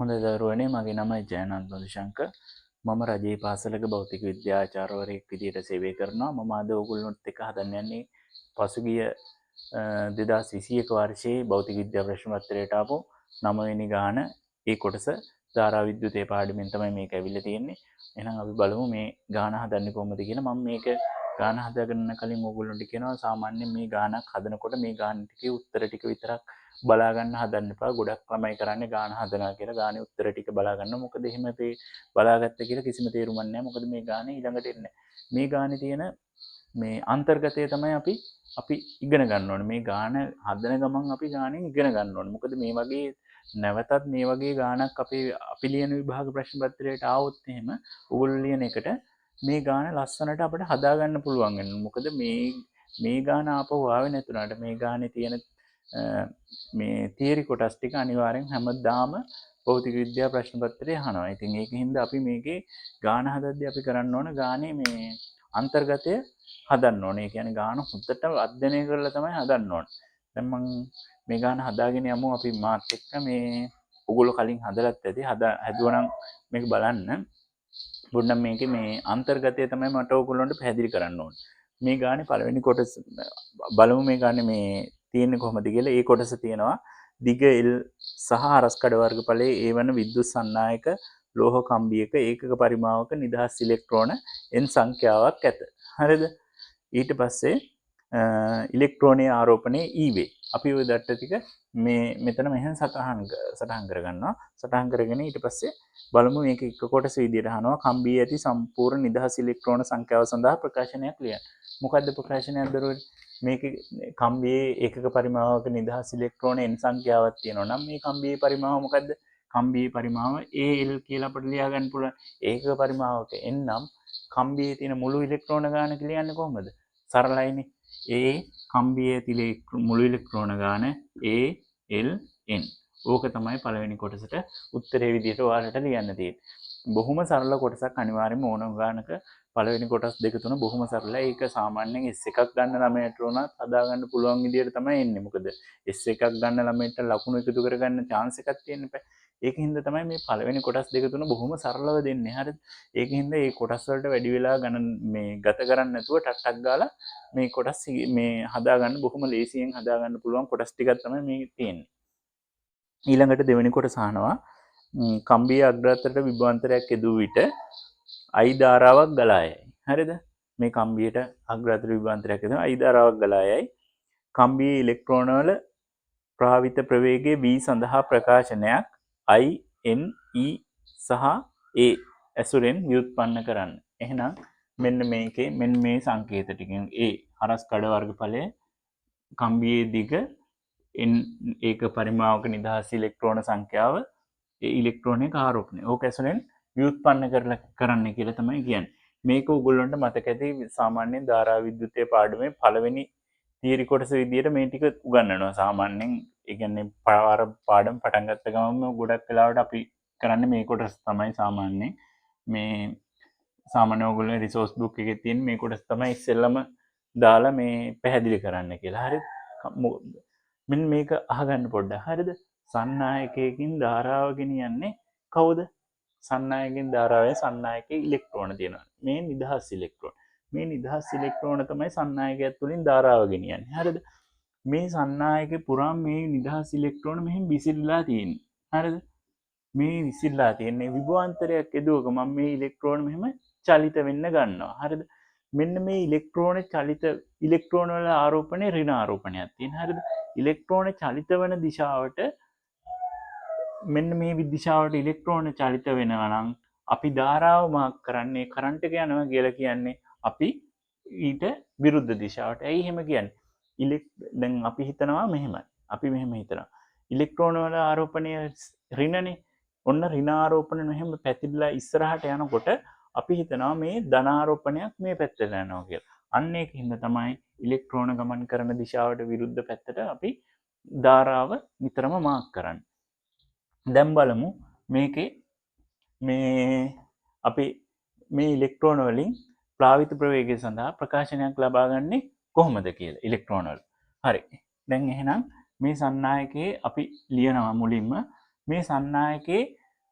හොඳ දරුවනේ මගේ නම ජයනන්ත දුෂංක මම රජයේ පාසලක භෞතික විද්‍යාචාර්යවරයෙක් විදිහට සේවය කරනවා. මම අද ඔයගොල්ලොත් එක්ක හදන්න යන්නේ පසුගිය 2021 වර්ෂයේ භෞතික විද්‍යා ප්‍රශ්න පත්‍රයට ආපු 9 වෙනි ගාන ඒ කොටස ධාරා විද්‍යුතයේ පාඩමෙන් තමයි මේක ඇවිල්ලා තියෙන්නේ. එහෙනම් අපි බලමු මේ ගාන හදන්නේ කොහොමද කියලා. මම මේක ගාන හදාගන්න කලින් ඔයගොල්ලන්ට කියනවා සාමාන්‍යයෙන් මේ ගානක් හදනකොට මේ ගාන ටිකේ උත්තර ටික විතරක් බලා ගන්න හදන්න එපා. ගොඩක් ළමයි කරන්නේ ගාන හදනවා කියලා ගානේ උත්තර ටික බලා ගන්න. මොකද එහෙම මේ බලාගත්ත කියලා කිසිම තේරුමක් නැහැ. මොකද මේ ගානේ ඊළඟට එන්නේ. මේ ගානේ තියෙන මේ අන්තර්ගතය තමයි අපි ඉගෙන ගන්න ඕනේ. මේ ගාන හදන ගමන් අපි ගානෙන් ඉගෙන ගන්න ඕනේ. මොකද මේ වගේ නැවතත් මේ වගේ ගානක් අපි ලියන විභාග ප්‍රශ්න පත්‍රයට ආවොත් එහෙම ඔයගොල්ලෝ ලියන එකට මේ ගාන ලස්සනට අපිට හදා ගන්න පුළුවන් වෙනවා. මොකද මේ ගාන ආපහු ආවේ නැතුණාට මේ ගානේ තියෙන මේ තියරි කොටස් ටික අනිවාර්යෙන් හැමදාම භෞතික විද්‍යා ප්‍රශ්න පත්‍රයේ අහනවා. ඉතින් ඒකින්ද අපි මේකේ ගාන හදද්දී අපි කරන්න ඕන ගානේ මේ අන්තර්ගතය හදන්න ඕනේ. ඒ කියන්නේ ගාන හොඳට අධ්‍යයනය කරලා තමයි හදන්න ඕනේ. දැන් මම මේ ගාන හදාගෙන යමු අපි මාත් එක්ක මේ ඔයගොල්ලෝ කලින් හදලත් ඇති. හැදුවනම් මේක බලන්න. පොඩ්ඩක් මේකේ මේ අන්තර්ගතය තමයි මට ඔයගොල්ලන්ට පැහැදිලි කරන්න ඕනේ. මේ ගානේ පළවෙනි කොටස බලමු මේ ගානේ මේ තියෙන්නේ කොහොමද කියලා. ඒ කොටස තියෙනවා දිග L සහ හරස් කඩ වර්ගඵලයේ ඒ වන විද්‍යුත් සන්නායක ලෝහ කම්බියක ඒකක පරිමාවක නිදහස් ඉලෙක්ට්‍රෝන n සංඛ්‍යාවක් ඇත. හරිද? ඊට පස්සේ ඉලෙක්ට්‍රෝනයේ ආරෝපණයේ E වේ. අපි ওই දත්ත ටික මේ මෙතන මෙහෙම සටහන් කරගන්නවා. සටහන් කරගෙන ඊට පස්සේ බලමු මේක එක කොටස විදිහට අහනවා කම්බියේ ඇති සම්පූර්ණ නිදහස් ඉලෙක්ට්‍රෝන සංඛ්‍යාව සඳහා ප්‍රකාශනයක් ලියන්න. මොකද්ද ප්‍රකාශනයක් දරුවනේ? මේක කම්බියේ ඒකක පරිමාවක නිදහස් ඉලෙක්ට්‍රෝන n සංඛ්‍යාවක් තියෙනවා නම් මේ කම්බියේ පරිමාව මොකද්ද? කම්බියේ පරිමාව AL කියලා අපිට ලියා ගන්න පුළුවන්. ඒකක පරිමාවක n නම් කම්බියේ තියෙන මුළු ඉලෙක්ට්‍රෝන ගාන ලියන්නේ කොහොමද? සරලයිනේ. ඒ කම්බියේ තියෙන මුළු ඉලෙක්ට්‍රෝන ගාන ALN. ඕක තමයි පළවෙනි කොටසට උත්තරේ විදිහට ඔයාලට ලියන්න තියෙන්නේ. බොහොම සරල කොටසක් අනිවාර්යයෙන්ම ඕනම ගානක පළවෙනි කොටස් දෙක තුන බොහොම සරලයි. ඒක සාමාන්‍යයෙන් S1ක් ගන්න ළමයට උනත් හදා ගන්න පුළුවන් විදිහට තමයි එන්නේ. මොකද S1ක් ගන්න ළමයට ලකුණු එකතු කරගන්න chance එකක් තියෙන්න බෑ. ඒකින්ද තමයි මේ පළවෙනි කොටස් දෙක තුන බොහොම සරලව දෙන්නේ. හරිද? ඒකින්ද මේ කොටස් වලට වැඩි වෙලා ගණන් මේ ගත කරන්නේ නැතුව ටක් ගාලා මේ කොටස් මේ හදා ගන්න බොහොම ලේසියෙන් හදා ගන්න පුළුවන් කොටස් ටිකක් තමයි මේ තියෙන්නේ. ඊළඟට දෙවෙනි කොටස අහනවා කම්බියේ අග්‍රාතරට විභවාන්තරයක් යෙදුව විට I ධාරාවක් ගලා යයි. හරිද? මේ කම්බියට අග්‍රාතර විභවාන්තරයක් යෙදුව I ධාරාවක් ගලා යයි. කම්බියේ ඉලෙක්ට්‍රෝන වල ප්‍රාවිත ප්‍රවේගයේ V සඳහා ප්‍රකාශනයක් I N E සහ A ඇසුරෙන් ව්‍යුත්පන්න කරන්න. එහෙනම් මෙන්න මේකේ මෙන්න මේ සංකේත ටිකෙන් A හරස් කඩ වර්ගඵලය කම්බියේ දිග ඒක පරිමාවක නිදහස් ඉලෙක්ට්‍රෝන සංඛ්‍යාව ඒ ඉලෙක්ට්‍රෝනයක ආරෝපණය. ඕක ඇසුරෙන් ව්‍යුත්පන්න කරන්න කියලා තමයි කියන්නේ. මේක ඔයගොල්ලන්ට මතක ඇති සාමාන්‍යයෙන් ධාරා විද්‍යුතයේ පාඩමේ පළවෙනි තියරි කොටස විදියට මේ ටික උගන්වනවා. සාමාන්‍යයෙන් ඒ කියන්නේ පාඩම් පටන් ගත්ත ගමන්ම ගොඩක් වෙලාවට අපි කරන්නේ මේ කොටස තමයි සාමාන්‍යයෙන්. මේ සාමාන්‍ය ඔයගොල්ලෝ රිසෝස් බුක් එකේ තියෙන මේ කොටස තමයි ඉස්සෙල්ලම දාලා මේ පැහැදිලි කරන්න කියලා. හරිද? මෙන්න මේක අහගන්න පොඩ්ඩක්. හරිද? සන්නායකයකින් ධාරාව ගෙනියන්නේ කවුද? සන්නායකකින් ධාරාවේ සන්නායකයේ ඉලෙක්ට්‍රෝන තියෙනවා. මේ නිදහස් ඉලෙක්ට්‍රෝන. මේ නිදහස් ඉලෙක්ට්‍රෝන තමයි සන්නායකයත් තුලින් ධාරාව ගෙනියන්නේ. හරිද? මේ සන්නායකේ පුරා මේ නිදහස් ඉලෙක්ට්‍රෝන මෙහෙම විසිරලා තියෙන්නේ. හරිද? මේ විසිරලා තියෙන්නේ විභවාන්තරයක් යෙදුවක මම මේ ඉලෙක්ට්‍රෝන මෙහෙම චලිත වෙන්න ගන්නවා. හරිද? මෙන්න මේ ඉලෙක්ට්‍රෝන චලිත ඉලෙක්ට්‍රෝන වල ආරෝපණය ඍණ ආරෝපණයක් තියෙනවා. හරිද? ඉලෙක්ට්‍රෝන චලිත වෙන දිශාවට මෙන්න මේ දිශාවට ඉලෙක්ට්‍රෝන චලිත වෙනවා නම් අපි ධාරාව මාක් කරන්නේ කරන්ට් එක යනවා කියලා කියන්නේ අපි ඊට විරුද්ධ දිශාවට. ඇයි එහෙම කියන්නේ? දැන් අපි හිතනවා මෙහෙමයි. අපි මෙහෙම හිතනවා. ඉලෙක්ට්‍රෝන වල ආරෝපණය ඍණනේ. ඔන්න ඍණ ආරෝපණය මෙහෙම පැතිරලා ඉස්සරහට යනකොට අපි හිතනවා මේ ධන ආරෝපණයක් මේ පැත්තට යනවා කියලා. අන්න ඒකින්ද තමයි ඉලෙක්ට්‍රෝන ගමන් කරන දිශාවට විරුද්ධ පැත්තට අපි ධාරාව නිතරම මාක් කරන්නේ. දැන් බලමු මේකේ මේ අපි මේ ඉලෙක්ට්‍රෝන වලින් ප්ලාවිත ප්‍රවේගය සඳහා ප්‍රකාශනයක් ලබා ගන්නේ කොහොමද කියලා ඉලෙක්ට්‍රෝන වල. හරි. දැන් එහෙනම් මේ සන්නායකයේ අපි ලියනවා මුලින්ම මේ සන්නායකයේ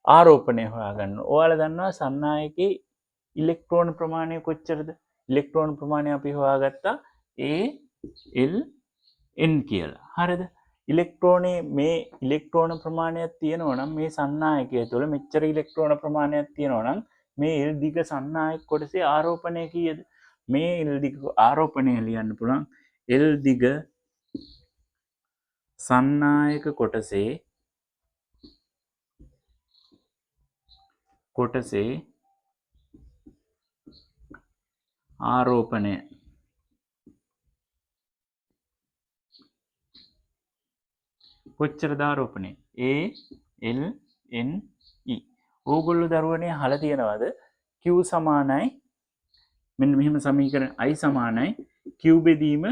ආරෝපණය හොයාගන්න. ඔයාලා දන්නවා සන්නායකයේ ඉලෙක්ට්‍රෝන ප්‍රමාණය කොච්චරද? ඉලෙක්ට්‍රෝන ප්‍රමාණය අපි හොයාගත්තා ALN කියලා. හරිද? ඉලෙක්ට්‍රෝනේ මේ ඉලෙක්ට්‍රෝන ප්‍රමාණයක් තියෙනවා නම් මේ සන්නායකය තුළ මෙච්චර ඉලෙක්ට්‍රෝන ප්‍රමාණයක් තියෙනවා නම් මේ L දිග සන්නායක කොටසේ ආරෝපණය කීයද? මේ L දිග ආරෝපණය ලියන්න පුළුවන් L දිග සන්නායක කොටසේ ආරෝපණය කොච්චරද ආරෝපණය? ALNE. ඕගොල්ලෝ දරුවනේ අහලා තියෙනවද Q සමානයි මෙන්න මෙහෙම සමීකරණ I සමානයි Q බෙදීම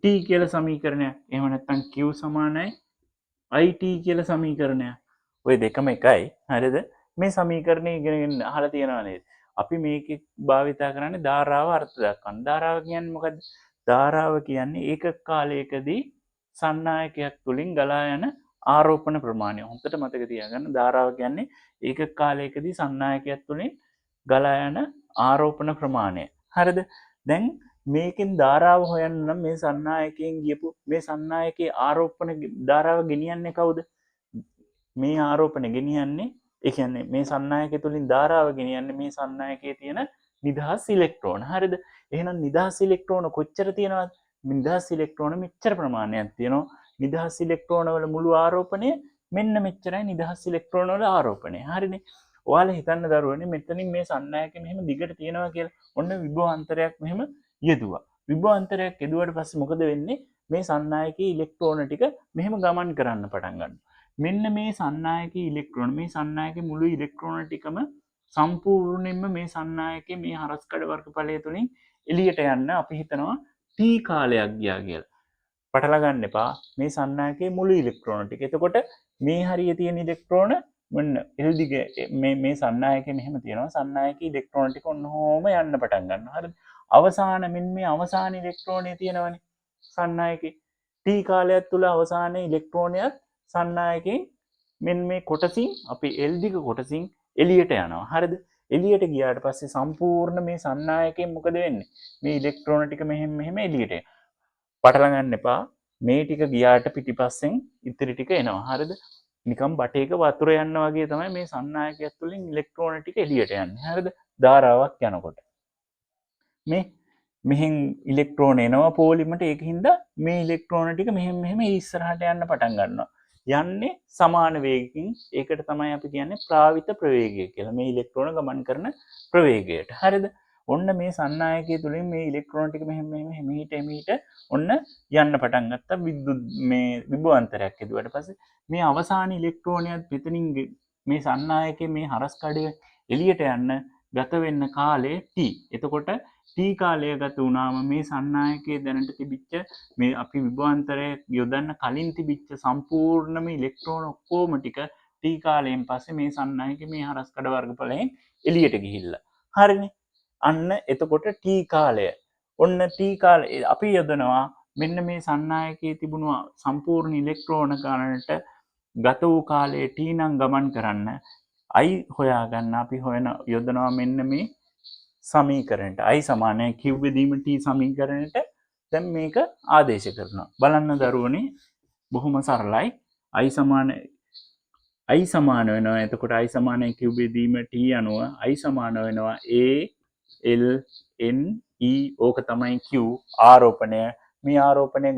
T කියලා සමීකරණයක්. එහෙම නැත්නම් Q සමානයි IT කියලා සමීකරණයක්. ඔය දෙකම එකයි. හරිද? මේ සමීකරණය ඉගෙනගෙන අහලා තියෙනව නේද? අපි මේකේ භාවිතා කරන්නේ ධාරාව අර්ථ දක්වන්න. ධාරාව කියන්නේ මොකද්ද? ධාරාව කියන්නේ ඒකක කාලයකදී සන්නායකයක් තුලින් ගලා යන ආරෝපණ ප්‍රමාණය. හොඳට මතක තියාගන්න. ධාරාව කියන්නේ ඒකක කාලයකදී සන්නායකයක් තුලින් ගලා යන ආරෝපණ ප්‍රමාණය. හරිද? දැන් මේකෙන් ධාරාව හොයන්න නම් මේ සන්නායකයෙන් ගියපු මේ සන්නායකයේ ආරෝපණ ධාරාව ගෙනියන්නේ කවුද? මේ ආරෝපණය ගෙනියන්නේ ඒ කියන්නේ මේ සන්නායකය තුලින් ධාරාව ගෙනියන්නේ මේ සන්නායකයේ තියෙන නිදහස් ඉලෙක්ට්‍රෝන. හරිද? එහෙනම් නිදහස් ඉලෙක්ට්‍රෝන කොච්චර තියෙනවද? නිදහස් ඉලෙක්ට්‍රෝන මෙච්චර ප්‍රමාණයක් තියෙනවා. නිදහස් ඉලෙක්ට්‍රෝන වල මුළු ආරෝපණය මෙන්න මෙච්චරයි නිදහස් ඉලෙක්ට්‍රෝන වල ආරෝපණය. හරිනේ? ඔයාලා හිතන්න දරුවනේ මෙතනින් මේ සන්නායකය මෙහෙම දිගට තියෙනවා කියලා. ඔන්න විභවාන්තරයක් මෙහෙම යෙදුවා. විභවාන්තරයක් යෙදුවට පස්සේ මොකද වෙන්නේ? මේ සන්නායකයේ ඉලෙක්ට්‍රෝන ටික මෙහෙම ගමන් කරන්න පටන් ගන්නවා. මෙන්න මේ සන්නායකයේ ඉලෙක්ට්‍රෝන මේ සන්නායකයේ මුළු ඉලෙක්ට්‍රෝන ටිකම සම්පූර්ණයෙන්ම මේ සන්නායකයේ මේ හරස්කඩ වර්ගඵලය තුලින් එළියට යන්න අපි හිතනවා T කාලයක් ගියා කියලා. පටල ගන්න එපා මේ සන්නායකයේ මුළු ඉලෙක්ට්‍රෝන ටික. එතකොට මේ හරිය තියෙන ඉලෙක්ට්‍රෝන මෙන්න L දිගේ මේ සන්නායකයේ මෙහෙම තියෙනවා. සන්නායකයේ ඉලෙක්ට්‍රෝන ටික ඔන්නෝම යන්න පටන් ගන්නවා. හරිද? අවසාන මෙන්න මේ අවසාන ඉලෙක්ට්‍රෝනය තියෙනවනේ සන්නායකයේ. T කාලයක් තුල අවසානයේ ඉලෙක්ට්‍රෝනයත් සන්නායකයෙන් මෙන්න මේ කොටසින් අපි L දිග කොටසින් එළියට යනවා. හරිද? එළියට ගියාට පස්සේ සම්පූර්ණ මේ සන්නායකයෙන් මොකද වෙන්නේ? මේ ඉලෙක්ට්‍රෝන ටික මෙහෙම එළියට එනවා. පටල ගන්න එපා. මේ ටික ගියාට පිටිපස්සෙන් ඉතිරි ටික එනවා. හරිද? නිකම් බටේක වතුර යන්න වගේ තමයි මේ සන්නායකයක් තුලින් ඉලෙක්ට්‍රෝන ටික එළියට යන්නේ. හරිද? ධාරාවක් යනකොට. මේ මෙහෙන් ඉලෙක්ට්‍රෝන එනවා පොලිමට. ඒකින්ද මේ ඉලෙක්ට්‍රෝන ටික මෙහෙම ඉස්සරහට යන්න පටන් ගන්නවා. යන්නේ සමාන වේගකින්. ඒකට තමයි අපි කියන්නේ ප්‍රාවිත ප්‍රවේගය කියලා. මේ ඉලෙක්ට්‍රෝන ගමන් කරන ප්‍රවේගයට. හරිද? ඔන්න මේ සන්නායකය තුලින් මේ ඉලෙක්ට්‍රෝන ටික මෙහෙම හිට ඔන්න යන්න පටන් ගත්තා. විද්‍යුත් මේ විභවාන්තරයක් ඇදුවට පස්සේ මේ අවසාන ඉලෙක්ට්‍රෝනයත් මෙතනින් මේ සන්නායකයේ මේ හරස් කඩේ එළියට යන්න ගත වෙන්න කාලය T. එතකොට T කාලය ගත වුණාම මේ සන්නායකයේ දැනට තිබිච්ච මේ අපි විභවාන්තරය යොදන්න කලින් තිබිච්ච සම්පූර්ණම ඉලෙක්ට්‍රෝන ඔක්කොම ටික T කාලයෙන් පස්සේ මේ සන්නායකයේ මේ හරස් කඩ වර්ගඵලයෙන් එළියට ගිහිල්ලා. හරිනේ? අන්න එතකොට T කාලය. ඔන්න T කාලය අපි යොදනවා මෙන්න මේ සන්නායකයේ තිබුණු සම්පූර්ණ ඉලෙක්ට්‍රෝන ගණනට ගත වූ කාලය T නම් ගමන් කරන්න I හොයාගන්න අපි යොදනවා මෙන්න මේ සමීකරණයට. I සමානයි Q බෙදීම T සමීකරණයට දැන් මේක ආදේශ කරනවා. බලන්න දරුවනේ බොහොම සරලයි. I සමාන වෙනවා. එතකොට I සමානයි Q බෙදීම T අනුව I සමාන වෙනවා ALNE. ඕක තමයි Q ආරෝපණය. මේ ආරෝපණය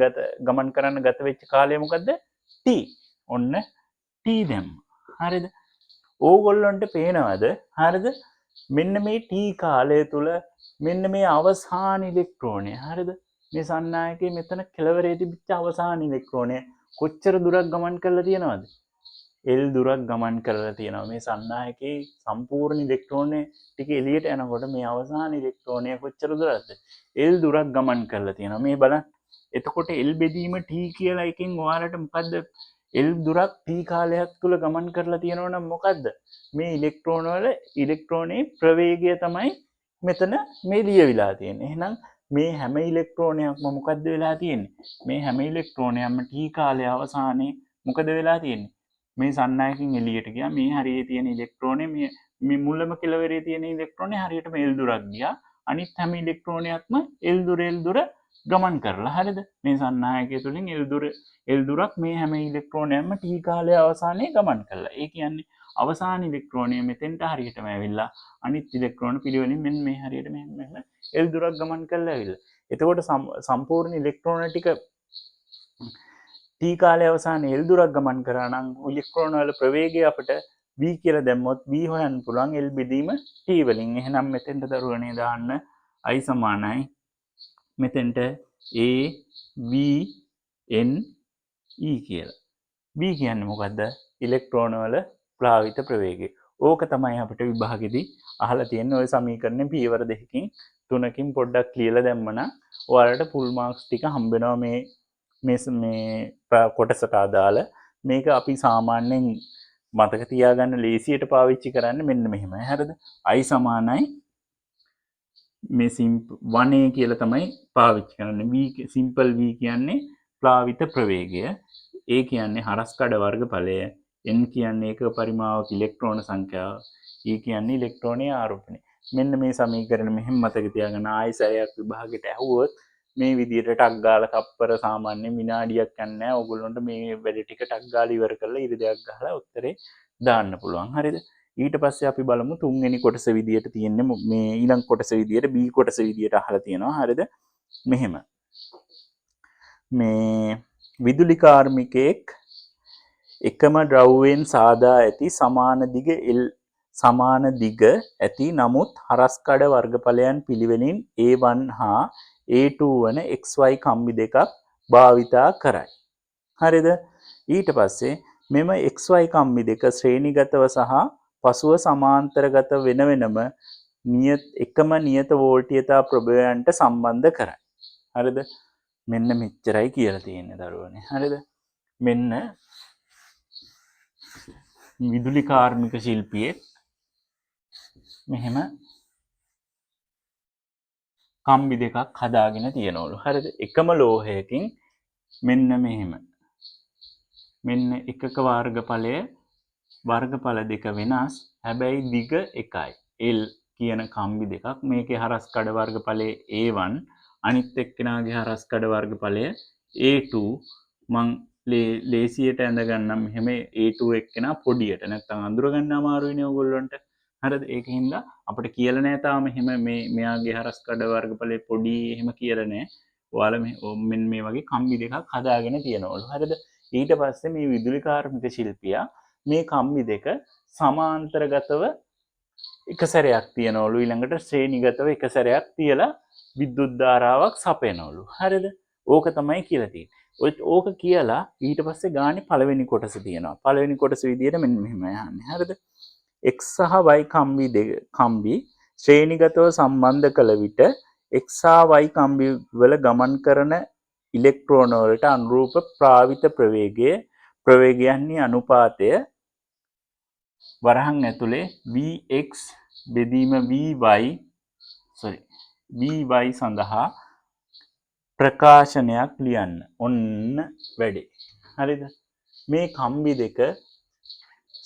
ගමන් කරන්න ගත වෙච්ච කාලය මොකද්ද? T. ඔන්න T දැම්ම. හරිද? ඕගොල්ලන්ට පේනවද? හරිද? මෙන්න මේ T කාලය තුල මෙන්න මේ අවසාන ඉලෙක්ට්‍රෝනය. හරිද? මේ සන්නායකයේ මෙතන කෙළවරේ තිබිච්ච අවසාන ඉලෙක්ට්‍රෝනය කොච්චර දුරක් ගමන් කරලා තියෙනවද? L දුරක් ගමන් කරලා තියෙනවා. මේ සන්නායකයේ සම්පූර්ණ ඉලෙක්ට්‍රෝනය ටික එළියට යනකොට මේ අවසාන ඉලෙක්ට්‍රෝනය කොච්චර දුරක්ද? L දුරක් ගමන් කරලා තියෙනවා. මේ බලන්න. එතකොට L බෙදීම T කියලා එකෙන් ඔයාලට මොකද්ද? L දුරක් T කාලයක් තුල ගමන් කරලා තියෙනවා නම් මොකද්ද? මේ ඉලෙක්ට්‍රෝන වල ඉලෙක්ට්‍රෝනයේ ප්‍රවේගය තමයි මෙතන මේ ලියවිලා තියෙන්නේ. එහෙනම් මේ හැම ඉලෙක්ට්‍රෝනයක්ම මොකද්ද වෙලා තියෙන්නේ? මේ හැම ඉලෙක්ට්‍රෝනයක්ම T කාලය අවසානයේ මොකද වෙලා තියෙන්නේ? මේ සන්නායකින් එළියට ගියා. මේ හරියේ තියෙන ඉලෙක්ට්‍රෝනේ මේ මුලම කෙළවරේ තියෙන ඉලෙක්ට්‍රෝනේ හරියටම එල්දුරක් ගියා. අනිත් හැම ඉලෙක්ට්‍රෝනයක්ම එල්දුර ගමන් කරලා. හරිද? මේ සන්නායකය තුලින් එල්දුරක් මේ හැම ඉලෙක්ට්‍රෝනයක්ම T කාලය අවසානයේ ගමන් කළා. ඒ කියන්නේ අවසාන ඉලෙක්ට්‍රෝනය මෙතෙන්ට හරියටම ඇවිල්ලා අනිත් ඉලෙක්ට්‍රෝන පිළිවෙලින් මෙන්න මේ හරියට මෙහෙම එල්දුරක් ගමන් කරලා ඇවිල්ලා. එතකොට සම්පූර්ණ ඉලෙක්ට්‍රෝන ටික T කාලය අවසානයේ එල්දුරක් ගමන් කරා නම් ඉලෙක්ට්‍රෝන වල ප්‍රවේගය අපිට v කියලා දැම්මොත් v හොයන්න පුළුවන් L බෙදීම T වලින්. එහෙනම් මෙතෙන්ට දරුවනේ දාන්න I සමානයි මෙතෙන්ට A v n e කියලා. v කියන්නේ මොකද්ද? ඉලෙක්ට්‍රෝන වල ප්ලාවිත ප්‍රවේගය. ඕක තමයි අපිට විභාගෙදී අහලා තියෙන්නේ. ওই සමීකරණේ පියවර දෙකකින් තුනකින් පොඩ්ඩක් ලියලා දැම්මනම් ඔයාලට ෆුල් මාක්ස් ටික හම්බ වෙනවා මේ කොටසට අදාළ. මේක අපි සාමාන්‍යයෙන් මතක තියාගන්න ලේසියට පාවිච්චි කරන්නේ මෙන්න මෙහෙමයි. හරිද? I සමානයි මේ 1a කියලා තමයි පාවිච්චි කරන්නේ. v සිම්පල් v කියන්නේ ප්ලාවිත ප්‍රවේගය. a කියන්නේ හරස්කඩ වර්ගඵලය. n කියන්නේ ඒක පරිමාවක ඉලෙක්ට්‍රෝන සංඛ්‍යාව. e කියන්නේ ඉලෙක්ට්‍රෝනීය ආරෝපණය. මෙන්න මේ සමීකරණ මෙහෙම මතක තියාගන්න. ආයෙසරයක් විභාගෙට ඇහුවොත් මේ විදිහට ටක් ගාලා තප්පර සාමාන්‍ය විනාඩියක් යන්නේ නැහැ. ඕගොල්ලන්ට මේ වැඩ ටික ටක් ගාලා ඉවර කරලා ඉර දෙයක් ගහලා උත්තරේ දාන්න පුළුවන්. හරිද? ඊට පස්සේ අපි බලමු තුන්වෙනි කොටස විදියට තියෙන්නේ මේ ඊළඟ කොටස විදියට B කොටස විදියට අහලා තියෙනවා. හරිද? මෙහෙම. මේ විදුලි කාර්මිකයෙක් එකම ද්‍රව්‍යයෙන් සාදා ඇති සමාන දිග ඇති නමුත් හරස්කඩ වර්ගඵලයන් පිළිවෙලින් A1 හා A2 වන XY කම්බි දෙකක් භාවිතා කරයි. හරිද? ඊට පස්සේ මෙම XY කම්බි දෙක ශ්‍රේණිගතව සහ පසුව සමාන්තරගත වෙන වෙනම එකම නියත වෝල්ටීයතා ප්‍රභවයන්ට සම්බන්ධ කරයි. හරිද? මෙන්න මෙච්චරයි කියලා තියෙන්නේ දරුවනේ. හරිද? මෙන්න විදුලි කාර්මික ශිල්පියෙක් මෙහෙම කම්බි දෙකක් හදාගෙන තියෙනවලු. හරිද? එකම ලෝහයකින් මෙන්න මෙහෙම. මෙන්න එකක වර්ගඵල දෙක වෙනස්. හැබැයි දිග එකයි. L කියන කම්බි දෙකක්. මේකේ හරස්කඩ වර්ගඵලය A1 අනිත් එක්කෙනාගේ හරස්කඩ වර්ගඵලය A2. මං ලේසියට ඇඳගන්නම් මෙහෙම A2 එක්කෙනා පොඩියට. නැත්නම් අඳුර ගන්න අමාරු වෙන්නේ ඕගොල්ලන්ට. හරිද? ඒකින්ද අපිට කියලා නෑ තාම එහෙම මෙයාගේ හරස්කඩ වර්ගඵලය පොඩි එහෙම කියලා නෑ. ඔයාලා මෙන්න මේ වගේ කම්බි දෙකක් හදාගෙන තියනවලු. හරිද? ඊට පස්සේ මේ විදුලි කාර්මික ශිල්පියා මේ කම්බි දෙක සමාන්තරගතව එක සැරයක් තියනවලු. ඊළඟට ශ්‍රේණිගතව එක සැරයක් තියලා විද්‍යුත් ධාරාවක් සපයනවලු. හරිද? ඕක තමයි කියලා තියෙන්නේ. ඕක කියලා ඊට පස්සේ ගානේ පළවෙනි කොටස තියෙනවා. පළවෙනි කොටස විදියට මෙන්න මෙහෙම යන්නේ. හරිද? x සහ y කම්බි ශ්‍රේණිගතව සම්බන්ධ කළ විට x සහ y කම්බි වල ගමන් කරන ඉලෙක්ට්‍රෝන වලට අනුරූප ප්‍රාවිත ප්‍රවේගයන්හි අනුපාතය වරහන් ඇතුලේ vx බෙදීම vy සඳහා ප්‍රකාශනයක් ලියන්න. ඔන්න වැඩේ. හරිද? මේ කම්බි දෙක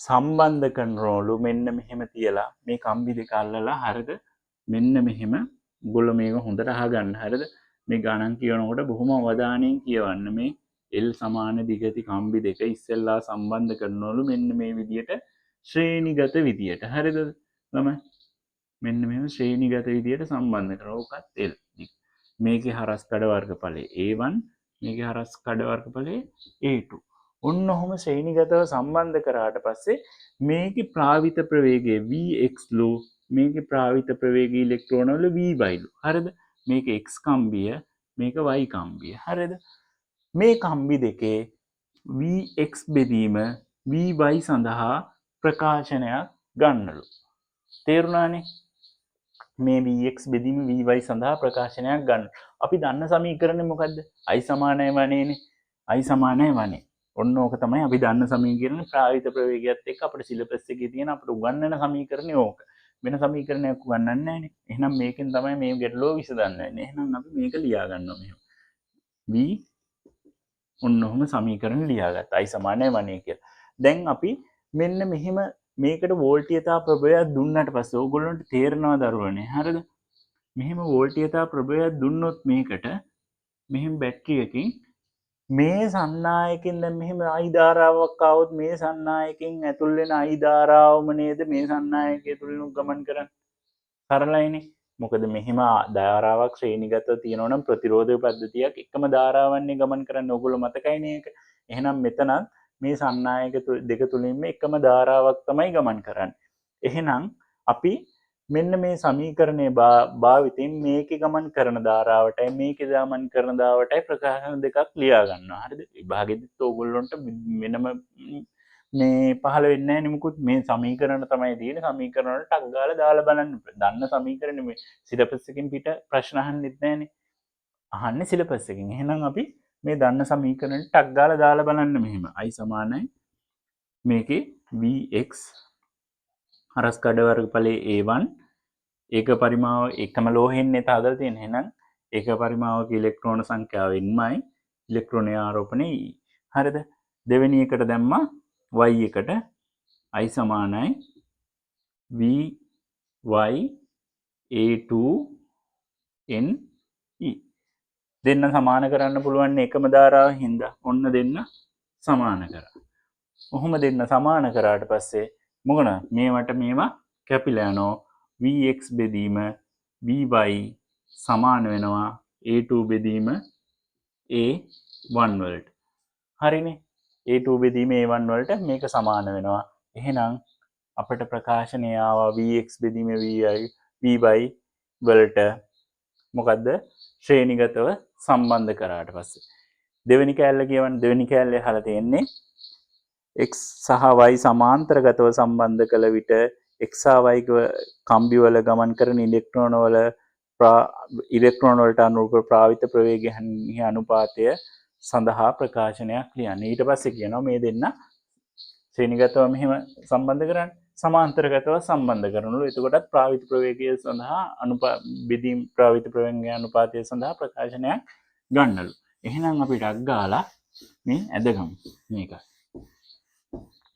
සම්බන්ධ කරනවලු මෙන්න මෙහෙම තියලා මේ කම්බි දෙක අල්ලලා. හරිද? මෙන්න මෙහෙම ගොල්ලෝ මේක හොඳට අහගන්න. හරිද? මේ ගණන් කියනකොට බොහොම අවධානයෙන් කියවන්න. මේ L සමාන දිගති කම්බි දෙක ඉස්සෙල්ලා සම්බන්ධ කරනවලු මෙන්න මේ විදියට ශ්‍රේණිගත විදියට. හරිද? ළමයි මෙන්න මෙහෙම ශ්‍රේණිගත විදියට සම්බන්ධ කරනවා. ඕකත් L. මේකේ හරස්කඩ වර්ගඵලය A1 මේකේ හරස්කඩ වර්ගඵලය A2. ඔන්න ඔහොම ශ්‍රේණිගතව සම්බන්ධ කරාට පස්සේ මේකේ ප්‍රාවිත ප්‍රවේගය Vx ලු මේකේ ප්‍රාවිත ප්‍රවේගය ඉලෙක්ට්‍රෝන වල Vy ලු. හරිද? මේක x කම්බිය මේක y කම්බිය. හරිද? මේ කම්බි දෙකේ Vx බෙදීම Vy සඳහා ප්‍රකාශනයක් ගන්නලු. තේරුණානේ? මේ Vx බෙදීම Vy සඳහා ප්‍රකාශනයක් ගන්න. අපි දන්න සමීකරණය මොකද්ද? I සමානයි වනේනේ. I සමානයි වනේ. ඔන්න ඕක තමයි අපි දන්න සමීකරණ. ප්‍රාවිත ප්‍රවේගයත් එක්ක අපේ සිලබස් එකේ තියෙන අපිට උගන්වන සමීකරණය ඕක. වෙන සමීකරණයක් උගන්වන්නේ නැහැනේ. එහෙනම් මේකෙන් තමයි මේ ගැටලුව විසඳන්න වෙන්නේ. එහෙනම් අපි මේක ලියා ගන්නවා මෙහෙම. V ඔන්න ඔහොම සමීකරණ ලියාගත්තා. I සමානයි වනේ කියලා. දැන් අපි මෙන්න මෙහෙම මේකට වෝල්ටීයතා ප්‍රභවයක් දුන්නට පස්සේ ඕගොල්ලන්ට තේරෙනවා දරුවනේ. හරිද? මෙහෙම වෝල්ටීයතා ප්‍රභවයක් දුන්නොත් මේකට මෙහෙම බැටරියකින් මේ සන්නායකෙන් දැන් මෙහෙම අයි ධාරාවක් ආවොත් මේ සන්නායකෙන් ඇතුල් වෙන අයි ධාරාවම නේද මේ සන්නායකය තුලින් ගමන් කරන්නේ. සරලයිනේ. මොකද මෙහෙම ධාරාවක් ශ්‍රේණිගතව තියෙනවා නම් ප්‍රතිරෝධ පද්ධතියක් එකම ධාරාවන්නේ ගමන් කරන්න ඕගොල්ලෝ මතකයිනේ ඒක. එහෙනම් මෙතනත් මේ සන්නායක දෙක තුලින්ම එකම ධාරාවක් තමයි ගමන් කරන්නේ. එහෙනම් අපි මෙන්න මේ සමීකරණය භාවිතින් මේකේ ගමන් කරන ධාරාවටයි මේකේ ගමන් කරන ධාරාවටයි ප්‍රකාශන දෙකක් ලියා ගන්නවා. හරිද? විභාගෙදිත් ඕගොල්ලන්ට වෙනම මේ පහළ වෙන්නේ නැහැ නිමුකුත් මේ සමීකරණ තමයි තියෙන්නේ. සමීකරණ වලට ටක් ගාලා දාලා බලන්න. දන්න සමීකරණ මේ සිලබස් එකකින් පිට ප්‍රශ්න අහන්නෙත් නැහනේ. අහන්නේ සිලබස් එකකින්. එහෙනම් අපි මේ දන්න සමීකරණ ටක් ගාලා දාලා බලන්න මෙහෙම. i සමානයි මේකේ vx හරස් කඩ වර්ගඵලයේ a1 ඒක පරිමාව එකම ලෝහයෙන් නේ හදලා තියෙන්නේ. එහෙනම් ඒක පරිමාවක ඉලෙක්ට්‍රෝන සංඛ්‍යාව nමයි ඉලෙක්ට්‍රෝන ආරෝපණය e. හරිද? දෙවෙනි එකට දැම්මා y එකට i සමානයි vy a2 n e. දෙන්න සමාන කරන්න පුළුවන් එකම ධාරාව හින්දා ඔන්න දෙන්න සමාන කරා. ඔහොම දෙන්න සමාන කරාට පස්සේ මොකද මේවට මේවා කැපිලා යනවා. vx බෙදීම vy සමාන වෙනවා a2 බෙදීම a1 වලට. හරිනේ. a2 බෙදීම a1 වලට මේක සමාන වෙනවා. එහෙනම් අපිට ප්‍රකාශනය ආවා vx බෙදීම vy වලට මොකද්ද ශ්‍රේණිගතව සම්බන්ධ කරාට පස්සේ දෙවෙනි කෑල්ල කියවන්න. දෙවෙනි කෑල්ලේ අහලා තියෙන්නේ x සහ y සමාන්තරගතව සම්බන්ධ කළ විට x සහ y කම්බි වල ගමන් කරන ඉලෙක්ට්‍රෝන වලට අනුරූප ප්‍රාවිත ප්‍රවේගයේ අනුපාතය සඳහා ප්‍රකාශනයක් ලියන්න. ඊට පස්සේ කියනවා මේ දෙන්න ශ්‍රේණිගතව මෙහෙම සම්බන්ධ කරන්න. සමාන්තරගතව සම්බන්ධ කරනලු. එතකොටත් ප්‍රාවිත ප්‍රවේගය සඳහා බෙදීම් ප්‍රාවිත ප්‍රවේගයේ අනුපාතය සඳහා ප්‍රකාශනයක් ගන්නලු. එහෙනම් අපි ටක් ගාලා මේ ඇදගමු මේක.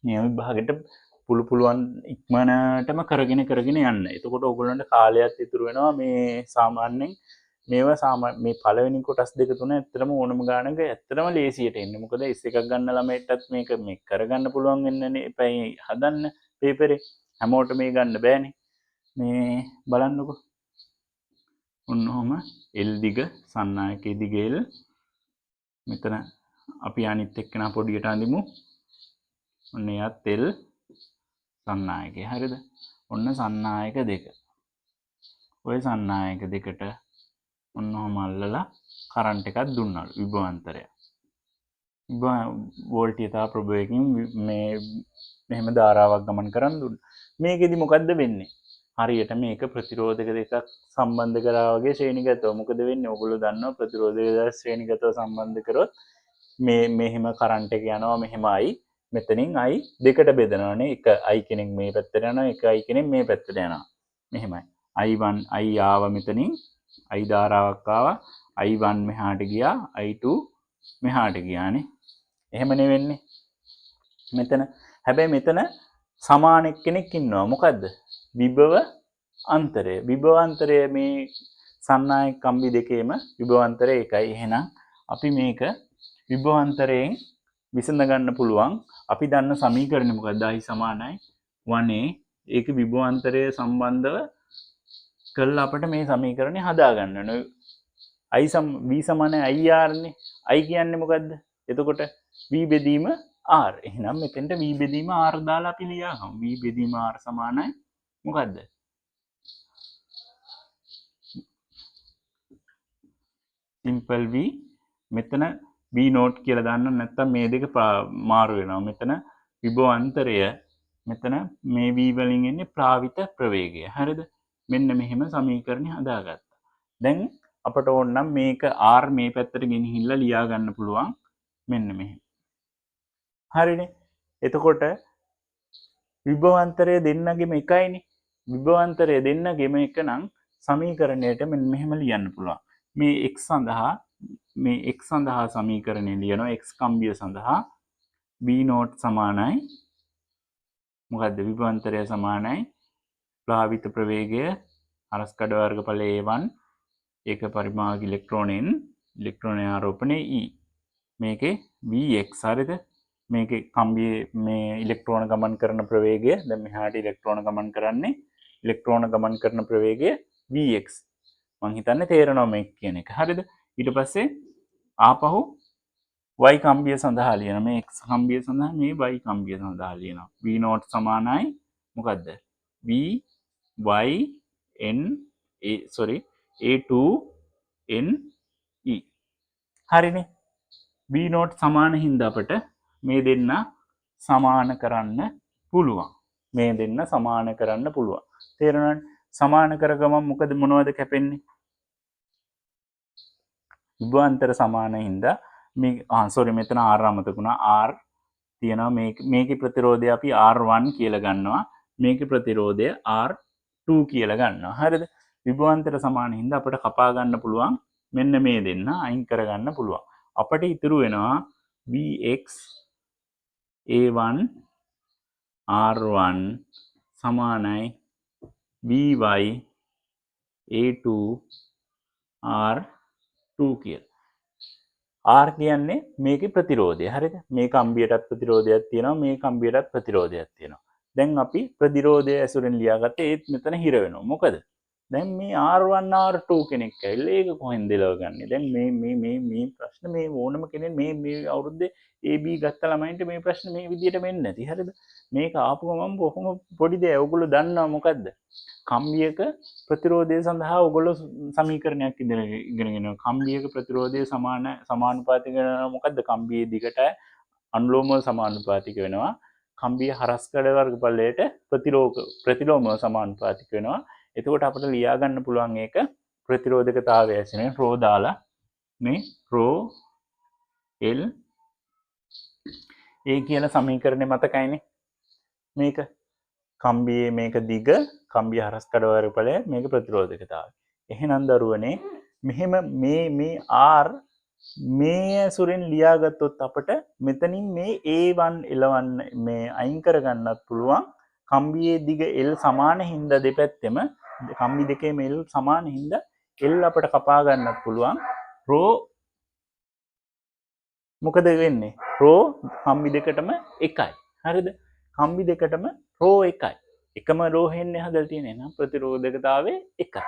මේ විභාගෙට පුළුවන් ඉක්මනටම කරගෙන යන්න. එතකොට ඕගොල්ලන්ට කාලයක් ඉතුරු වෙනවා මේ සාමාන්‍යයෙන් මේවා මේ පළවෙනි කොටස් දෙක තුන ඇත්තටම ඕනම ගානක ඇත්තටම ලේසියට එන්නේ. මොකද S එකක් ගන්න ළමයිටත් මේක මේ කරගන්න පුළුවන් වෙන්නනේ. එපයි හදන්න පේපරේ. හැමෝටම මේ ගන්න බෑනේ. මේ බලන්නකෝ. ඔන්නෝම L දිග සන්නායකයේ දිග L. මෙතන අපි අනිත් එක්කන පොඩියට අඳිමු. ඔන්න එයත් L සන්නායකය. හරිද? ඔන්න සන්නායක දෙක. ඔය සන්නායක දෙකට ඔන්නෝම අල්ලලා කරන්ට් එකක් දුන්නා විභවාන්තරය. වෝල්ටීයතා ප්‍රභවයකින් මේ මෙහෙම ධාරාවක් ගමන් කරන් දුන්නා. මේකෙදි මොකද්ද වෙන්නේ? හරියට මේක ප්‍රතිරෝධක දෙකක් සම්බන්ධ කරා වගේ ශ්‍රේණිගතව. මොකද වෙන්නේ? ඔයගොල්ලෝ දන්නවා ප්‍රතිරෝධක දෙක ශ්‍රේණිගතව සම්බන්ධ කරොත් මේ මෙහෙම කරන්ට් එක යනවා මෙහෙමයි. මෙතනින් i දෙකට බෙදනවානේ. එක i කෙනෙක් මේ පැත්තට යනවා, එක i කෙනෙක් මේ පැත්තට යනවා. මෙහෙමයි. i1 i ආව මෙතනින් i ධාරාවක් ආවා. i1 මෙහාට ගියා, i2 මෙහාට ගියානේ. එහෙමනේ වෙන්නේ. මෙතන හැබැයි මෙතන සමාන කෙනෙක් ඉන්නවා. මොකද්ද? විභව අන්තරය. විභව අන්තරය මේ සන්නායක කම්බි දෙකේම විභව අන්තරය එකයි. එහෙනම් අපි මේක විභව අන්තරයෙන් විසඳ ගන්න පුළුවන්. අපි දන්න සමීකරණය මොකක්ද? i සමානයි 1a. ඒක විභව අන්තරය සම්බන්ධව කළා අපිට මේ සමීකරණය හදා ගන්න ඕනේ. v සමානයි ir නේ. i කියන්නේ මොකද්ද? එතකොට v බෙදීම r. එහෙනම් මෙතෙන්ට v බෙදීම r දාලා අපි ලියාගමු. v බෙදීම r සමානයි මොකද්ද? simple v මෙතන v note කියලා දාන්න නැත්නම් මේ දෙක මාරු වෙනවා. මෙතන විභව අන්තරය මෙතන මේ v වලින් එන්නේ ප්‍රාවිත ප්‍රවේගය. හරිද? මෙන්න මෙහෙම සමීකරණය හදාගත්තා. දැන් අපට ඕන නම් මේක r මේ පැත්තට ගෙනහිල්ලා ලියා ගන්න පුළුවන්. මෙන්න මෙහෙම. හරිනේ. එතකොට විභවාන්තරය දෙන්නගෙම එකයිනේ. විභවාන්තරය දෙන්නගෙම එක නම් සමීකරණයට මෙන්න මෙහෙම ලියන්න පුළුවන්. මේ x සඳහා සමීකරණය ලියනවා. x කම්බිය සඳහා v0 සමානයි මොකද්ද විභවාන්තරය සමානයි ප්ලාවිත ප්‍රවේගය හරස්කඩ වර්ගඵල a1 ඒක පරිමාවක ඉලෙක්ට්‍රෝනයේ ආරෝපණය e මේකේ vx හරිද මේකේ කම්බියේ මේ ඉලෙක්ට්‍රෝන ගමන් කරන ප්‍රවේගය දැන් මෙහාට ඉලෙක්ට්‍රෝන ගමන් කරන්නේ ඉලෙක්ට්‍රෝන ගමන් කරන ප්‍රවේගය vx මං හිතන්නේ තේරෙනවා මේක කියන එක හරිද ඊට පස්සේ ආපහු y කම්බිය සඳහා ලියන මේ x කම්බිය සඳහා මේ y කම්බිය සඳහා ලියනවා v0 සමානයි මොකද්ද v y n a sorry a2 n e හරිනේ v0 සමාන හින්දා අපට මේ දෙන්න සමාන කරන්න පුළුවන් මේ දෙන්න සමාන කරන්න පුළුවන් තේරෙනවද සමාන කර ගමන් මොකද මොනවද කැපෙන්නේ විභවාන්තර සමාන හින්දා මේ sorry මෙතන r අමතකුණා r තියෙනවා මේකේ ප්‍රතිරෝධය අපි r1 කියලා ගන්නවා මේකේ ප්‍රතිරෝධය r2 කියලා ගන්නවා හරිද විභවාන්තර සමාන හින්දා අපිට කපා ගන්න පුළුවන් මෙන්න මේ දෙන්න අයින් කර ගන්න පුළුවන් අපිට ඉතුරු වෙනවා vx a1 r1 සමානයි vy a2 r2 කියලා R කියන්නේ මේකේ ප්‍රතිරෝධය හරිද මේ කම්බියටත් ප්‍රතිරෝධයක් තියෙනවා මේ කම්බියටත් ප්‍රතිරෝධයක් තියෙනවා දැන් අපි ප්‍රතිරෝධය ඇසුරෙන් ලියාගත්තේ ඒත් මෙතන හිර වෙනවා මොකද දැන් මේ R1 R2 කෙනෙක් ඇවිල්ලා ඒක කොහෙන්ද එලවගන්නේ දැන් මේ ප්‍රශ්න මේ ඕනම කෙනෙක් මේ අවුරුද්දේ AB ගත්ත ළමයින්ට මේ ප්‍රශ්න මේ විදියට වෙන්නේ නැති හරිද මේක ආපු ගමන් බොහොම පොඩි දෙයක් ඔයගොල්ලෝ දන්නවා මොකද්ද කම්බියක ප්‍රතිරෝධය සඳහා ඔයගොල්ලෝ සමීකරණයක් ඉගෙනගෙන කම්බියක ප්‍රතිරෝධය සමානුපාතික වෙනවා මොකද්ද කම්බියේ දිගට අනුලෝමව සමානුපාතික වෙනවා කම්බිය හරස්කඩ වර්ගඵලයට ප්‍රතිලෝමව සමානුපාතික වෙනවා එතකොට අපිට ලියා ගන්න පුළුවන් ඒක ප්‍රතිරෝධකතාවය ඇසෙන රෝ දාලා මේ රෝ L ඒ කියන සමීකරණය මතකයිනේ මේක කම්බියේ මේක දිග කම්බිය හරස්කඩ වර්ගඵලය මේක ප්‍රතිරෝධකතාවය එහෙනම් දරුවනේ මෙහෙම මේ R මේ ඇසුරෙන් ලියාගත්තොත් අපිට මෙතනින් මේ A1 එලවන්න මේ අයින් කරගන්නත් පුළුවන් කම්බියේ දිග L සමාන හින්දා දෙපැත්තෙම කම්බි දෙකේම L සමාන හින්දා L අපිට කපා ගන්නත් පුළුවන් රෝ මොකද වෙන්නේ රෝ කම්බි දෙකටම එකයි හරිද කම්බි දෙකටම රෝ එකයි එකම රෝ හෙන්නේ හදලා තියෙන්නේ නම් ප්‍රතිරෝධකතාවය එකයි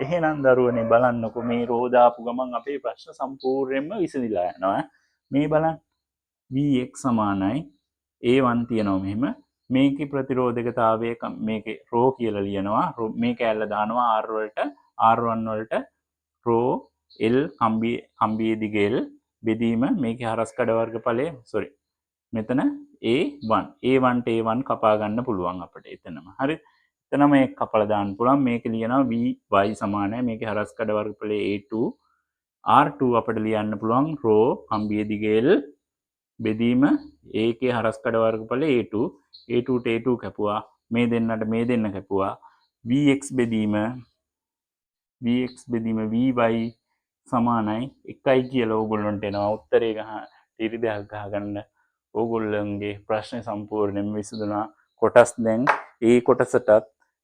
එහෙනම් දරුවනේ බලන්නකො මේ රෝ දාපු ගමන් අපේ ප්‍රශ්න සම්පූර්ණයෙන්ම විසඳිලා යනවා මේ බලන්න vx සමානයි a1 තියෙනවා මෙහෙම මේකේ ප්‍රතිරෝධකතාවය මේකේ රෝ කියලා ලියනවා මේ කැලල දානවා r වලට r1 වලට රෝ l කම්බියේ දිග l බෙදීම මේකේ හරස්කඩ වර්ගඵලය sorry මෙතන a1 ට a1 කපා ගන්න පුළුවන් අපිට එතනම හරි එතනම ඒක කපලා දාන්න පුළුවන් මේක ලියනවා vy සමානයි මේකේ හරස්කඩ වර්ගඵලය a2 r2 අපිට ලියන්න පුළුවන් රෝ කම්බියේ දිග l බෙදීම ඒකේ හරස්කඩ වර්ගඵලය a2 a2 ට a2 කැපුවා මේ දෙන්නට මේ දෙන්න කැපුවා vx බෙදීම vy සමානයි 1යි කියලා ඕගොල්ලන්ට එනවා උත්තරේ ඉරිදයක් ගහගන්න ඕගොල්ලන්ගේ ප්‍රශ්නේ සම්පූර්ණයෙන්ම විසඳුණා කොටස් දැන් A කොටසටත්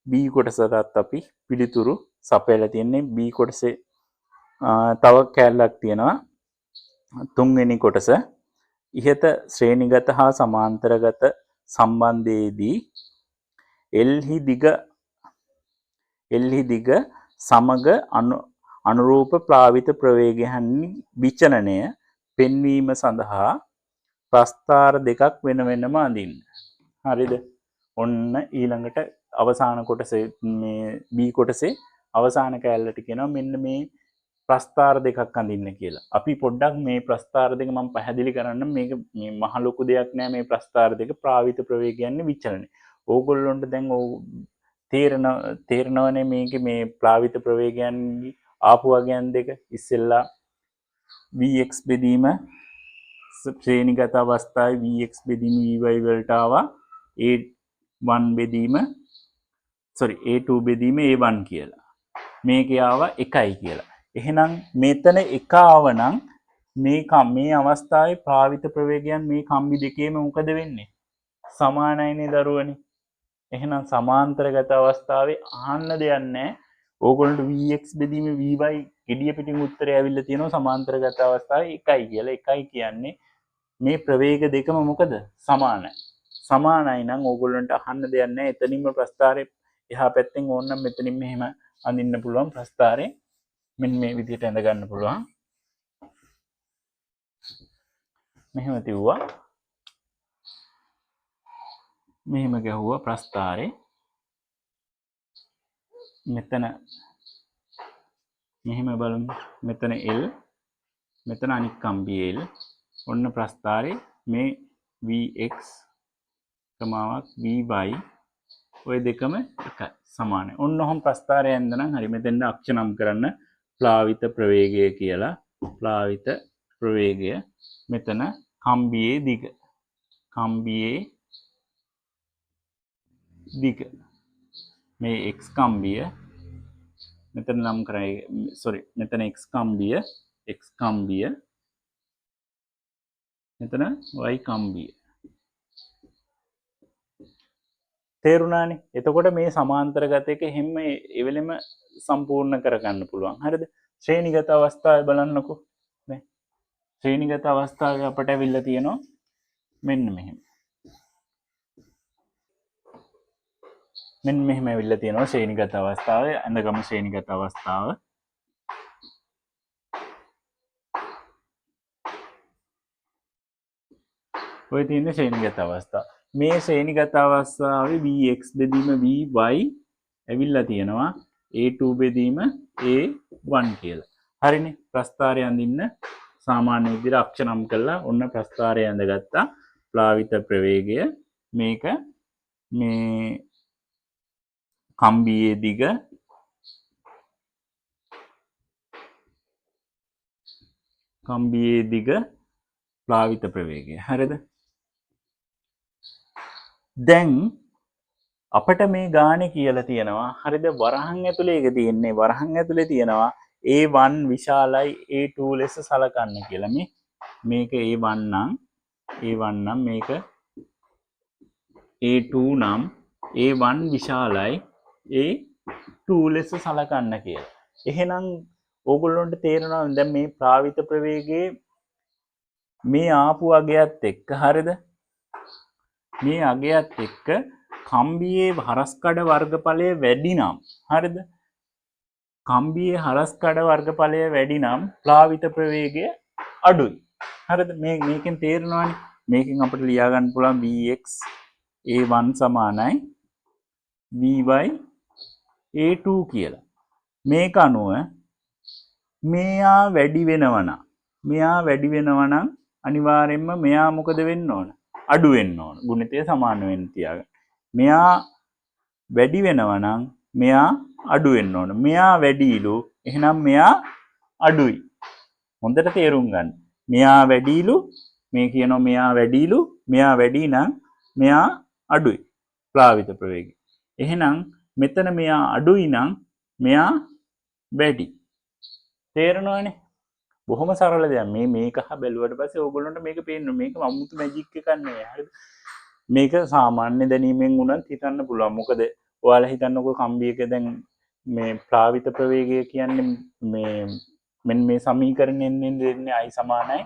B කොටසටත් අපි පිළිතුරු සපයලා තියෙන්නේ B කොටසේ තව කැලලක් තියෙනවා තුන්වෙනි කොටස ඉහත ශ්‍රේණිගත හා සමාන්තරගත සම්බන්ධයේදී L හි දිග සමග අනුරූප ප්ලාවිත ප්‍රවේගයන්හි විචලනය පෙන්වීම සඳහා ප්‍රස්ථාර දෙකක් වෙන වෙනම අඳින්න. හරිද? ඔන්න ඊළඟට අවසාන කොටසේ මේ B කොටසේ අවසාන කැලලට කියනවා මෙන්න මේ ප්‍රස්ථාර දෙකක් අඳින්න කියලා. අපි පොඩ්ඩක් මේ ප්‍රස්ථාර දෙක මම පැහැදිලි කරන්න මේක මේ මහ ලොකු දෙයක් නෑ මේ ප්‍රස්ථාර දෙක ප්‍රාවිත ප්‍රවේගයන් විචලනය. ඕගොල්ලොන්ට දැන් තේරෙනවනේ මේකේ මේ ප්ලාවිත ප්‍රවේගයන් ආපු වගයන් දෙක ඉස්සෙල්ලා vx බෙදීම ශ්‍රේණිගත අවස්ථාවේ vx බෙදීම vy වලට ආවා a1 බෙදීම a2 බෙදීම a1 කියලා. මේකේ ආවා 1යි කියලා. එහෙනම් මෙතන 1 ආවනම් මේ අවස්ථාවේ ප්‍රාවිත ප්‍රවේගයන් මේ කම්බි දෙකේම මොකද වෙන්නේ? සමානයිනේ දරුවනේ. එහෙනම් සමාන්තරගත අවස්ථාවේ අහන්න දෙයක් නැහැ. ඕගොල්ලන්ට Vx බෙදීම Vy gediya පිටින් උත්තරය ඇවිල්ලා තියෙනවා සමාන්තරගත අවස්ථාවේ 1යි කියලා. 1යි කියන්නේ මේ ප්‍රවේග දෙකම මොකද? සමානයි. සමානයි නම් ඕගොල්ලන්ට අහන්න දෙයක් නැහැ. එතනින්ම ප්‍රස්ථාරේ එහා පැත්තෙන් ඕනනම් මෙතනින් මෙහෙම අඳින්න පුළුවන් ප්‍රස්ථාරේ. මෙන්න මේ විදිහට ඇඳ ගන්න පුළුවන්. මෙහෙම තියුවා. මෙහෙම ගැහුවා ප්‍රස්ථාරේ. මෙතන මෙහෙම බලමු. මෙතන L, මෙතන අනිත් කම්බිය L. ඔන්න ප්‍රස්ථාරේ මේ Vx කමාවක් Vy ඔය දෙකම එකයි සමානයි. ඔන්න ඔහොම ප්‍රස්ථාරය ඇඳනම් හරි. මෙතෙන්ද අක්ෂ නම් කරන්න ප්ලාවිත ප්‍රවේගය කියලා. ප්ලාවිත ප්‍රවේගය මෙතන කම්බියේ දිග. කම්බියේ දිග. මේ x කම්බිය මෙතන නම් කරයි මෙතන x කම්බිය මෙතන y කම්බිය. තේරුණානේ. එතකොට මේ සමාන්තරගත එක හැම එවෙලෙම සම්පූර්ණ කරගන්න පුළුවන්. හරිද? ශ්‍රේණිගත අවස්ථාවේ බලන්නකෝ. නේ. ශ්‍රේණිගත අවස්ථාවේ අපට අවිල්ලා තියෙනවා මෙන්න මෙහෙම. මෙන්න මෙහෙම ඇවිල්ලා තියෙනවා ශ්‍රේණිගත අවස්ථාවේ. අඳගම ශ්‍රේණිගත අවස්ථාව. ඔය තියෙන ශ්‍රේණිගත අවස්ථාව. මේ ශ්‍රේණිගත අවස්ථාවේ Vx බෙදීම Vy ඇවිල්ලා තියෙනවා A2 බෙදීම A1 කියලා. හරිනේ. ප්‍රස්ථාරය අඳින්න සාමාන්‍ය විදිහට අක්ෂ නම් කළා. ඔන්න ප්‍රස්ථාරය අඳගත්තා. ප්ලාවිත ප්‍රවේගය මේක මේ කම්බියේ දිග ප්ලාවිත ප්‍රවේගය. හරිද? දැන් අපිට මේ ගානේ කියලා තියෙනවා. හරිද? වරහන් ඇතුලේ එක තියෙන්නේ. වරහන් ඇතුලේ තියෙනවා A1 විශාලයි A2 ලෙස සලකන්න කියලා. මේක A1 නම් මේක A2 නම් A1 විශාලයි A2 ලෙස සලකන්න කියලා. එහෙනම් ඕගොල්ලන්ට තේරෙනවා දැන් මේ ප්‍රාවිත ප්‍රවේගයේ මේ ආපු අගයත් එක්ක හරිද? මේ අගයත් එක්ක කම්බියේ හරස්කඩ වර්ගඵලය වැඩි නම් හරිද? කම්බියේ හරස්කඩ වර්ගඵලය වැඩි නම් ප්ලාවිත ප්‍රවේගය අඩුයි. හරිද? මේකෙන් තේරෙනවානේ. මේකෙන් අපිට ලියා ගන්න පුළුවන් Vx A1 සමානයි Vy A2 කියලා. මේක අනුව මෙයා වැඩි වෙනවා නම් අනිවාර්යයෙන්ම මෙයා මොකද වෙන්න ඕන? අඩු වෙන්න ඕන. ගුණිතය සමාන වෙන්න තියාගන්න. මෙයා වැඩි වෙනවා නම් මෙයා අඩු වෙන්න ඕන. මෙයා වැඩිලු එහෙනම් මෙයා අඩුයි. හොඳට තේරුම් ගන්න. මෙයා වැඩිලු මේ කියනවා මෙයා වැඩිලු මෙයා වැඩි නම් මෙයා අඩුයි. ප්ලාවිත ප්‍රවේගය. එහෙනම් මෙතන මෙයා අඩුයි නම් මෙයා වැඩි. තේරෙනවනේ? බොහොම සරල දෙයක්. මේක බැලුවට පස්සේ ඕගොල්ලන්ට මේක පේන්න මේක අමුතු මැජික් එකක් නෙවෙයි. හරිද? මේක සාමාන්‍ය දැනීමෙන් උනත් හිතන්න පුළුවන්. මොකද ඔයාලා හිතන්නකෝ කම්බියක දැන් මේ ප්ලාවිත ප්‍රවේගය කියන්නේ මෙන්න මේ සමීකරණයෙන් දෙන්නේ I සමානයි.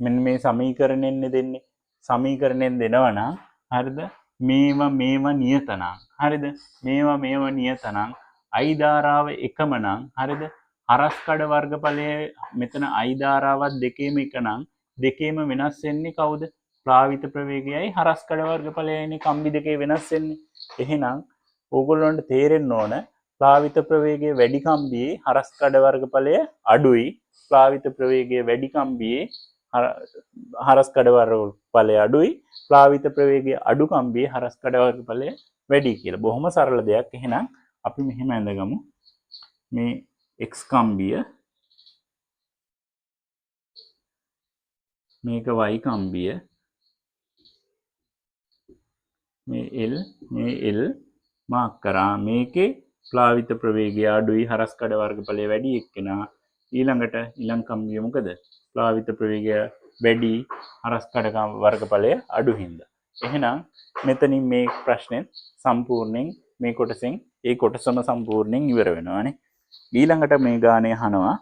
මෙන්න මේ සමීකරණයෙන් දෙන්නේ. සමීකරණයෙන් දෙනවා නම් හරිද? මේවා නියත නම් හරිද? මේවා නියත නම් I ධාරාව එකම නම් හරිද? හරස්කඩ වර්ගඵලය මෙතන I ධාරාවත් දෙකේම එක නම් දෙකේම වෙනස් වෙන්නේ කවුද? ප්ලාවිත ප්‍රවේගයයි හරස්කඩ වර්ගඵලයයි කම්බි දෙකේ වෙනස් වෙන්නේ. එහෙනම් ඕගොල්ලන්ට තේරෙන්න ඕන ප්ලාවිත ප්‍රවේගය වැඩි කම්බියේ හරස්කඩ වර්ගඵලය අඩුයි. ප්ලාවිත ප්‍රවේගය වැඩි කම්බියේ හරස්කඩ වර්ගඵලය අඩුයි. ප්ලාවිත ප්‍රවේගය අඩු කම්බියේ හරස්කඩ වර්ගඵලය වැඩි කියලා. බොහොම සරල දෙයක්. එහෙනම් අපි මෙහෙම ඇඳගමු. මේ x කම්බිය මේක y කම්බිය මේ L මාක් කරා මේකේ ප්ලාවිත ප්‍රවේගය අඩුයි හරස්කඩ වර්ගඵලය වැඩි එක්කෙනා ඊළඟට ඊළඟ කම්බිය මොකද? ප්ලාවිත ප්‍රවේගය වැඩි හරස් කඩ වර්ගඵලය අඩු හින්දා. එහෙනම් මෙතනින් මේ ප්‍රශ්නේ සම්පූර්ණයෙන් මේ කොටසෙන් ඒ කොටසම සම්පූර්ණයෙන් ඉවර වෙනවානේ. ඊළඟට මේ ගානේ අහනවා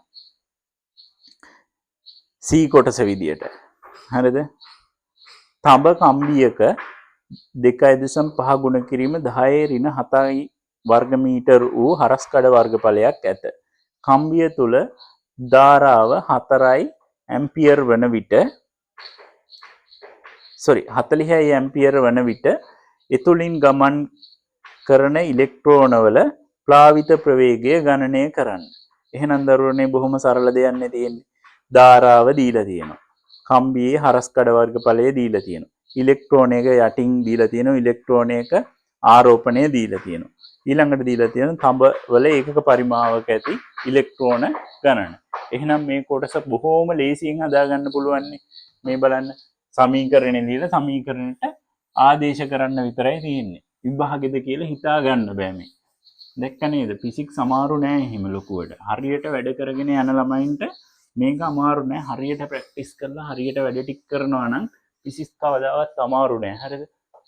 C කොටස විදියට. හරිද? තඹ කම්බියක 2.5 ගුණ කිරීම 10 ඍණ 7යි වර්ග මීටර වූ හරස්කඩ වර්ගඵලයක් ඇත. කම්බිය තුල ධාරාව 4යි ඇම්පියර් වන විට 40යි ඇම්පියර් වන විට එතුලින් ගමන් කරන ඉලෙක්ට්‍රෝනවල ප්ලාවිත ප්‍රවේගය ගණනය කරන්න. එහෙනම් දරුවනේ බොහොම සරල දෙයක් නේ තියෙන්නේ. ධාරාව දීලා තියෙනවා. කම්බියේ හරස්කඩ වර්ගඵලය දීලා තියෙනවා. ඉලෙක්ට්‍රෝනයක යටින් දීලා තියෙනවා. ඉලෙක්ට්‍රෝනයක ආරෝපණය දීලා තියෙනවා. ඊළඟට දීලා තියෙන තඹ වල ඒකක පරිමාවක ඇති ඉලෙක්ට්‍රෝන ගණන. එහෙනම් මේ කොටස බොහොම ලේසියෙන් හදාගන්න පුළුවන්. මේ බලන්න සමීකරණේ දීලා සමීකරණයට ආදේශ කරන්න විතරයි තියෙන්නේ. විභාගෙද කියලා හිතා ගන්න බෑ මේ. දැක්ක නේද? ෆිසික්ස් අමාරු නෑ එහෙම ලොකුවට. හරියට වැඩ කරගෙන යන ළමයින්ට මේක අමාරු නෑ. හරියට ප්‍රැක්ටිස් කරලා හරියට වැඩ ටික කරනවා නම් ෆිසික්ස් කවදාවත් අමාරු නෑ. හරිද?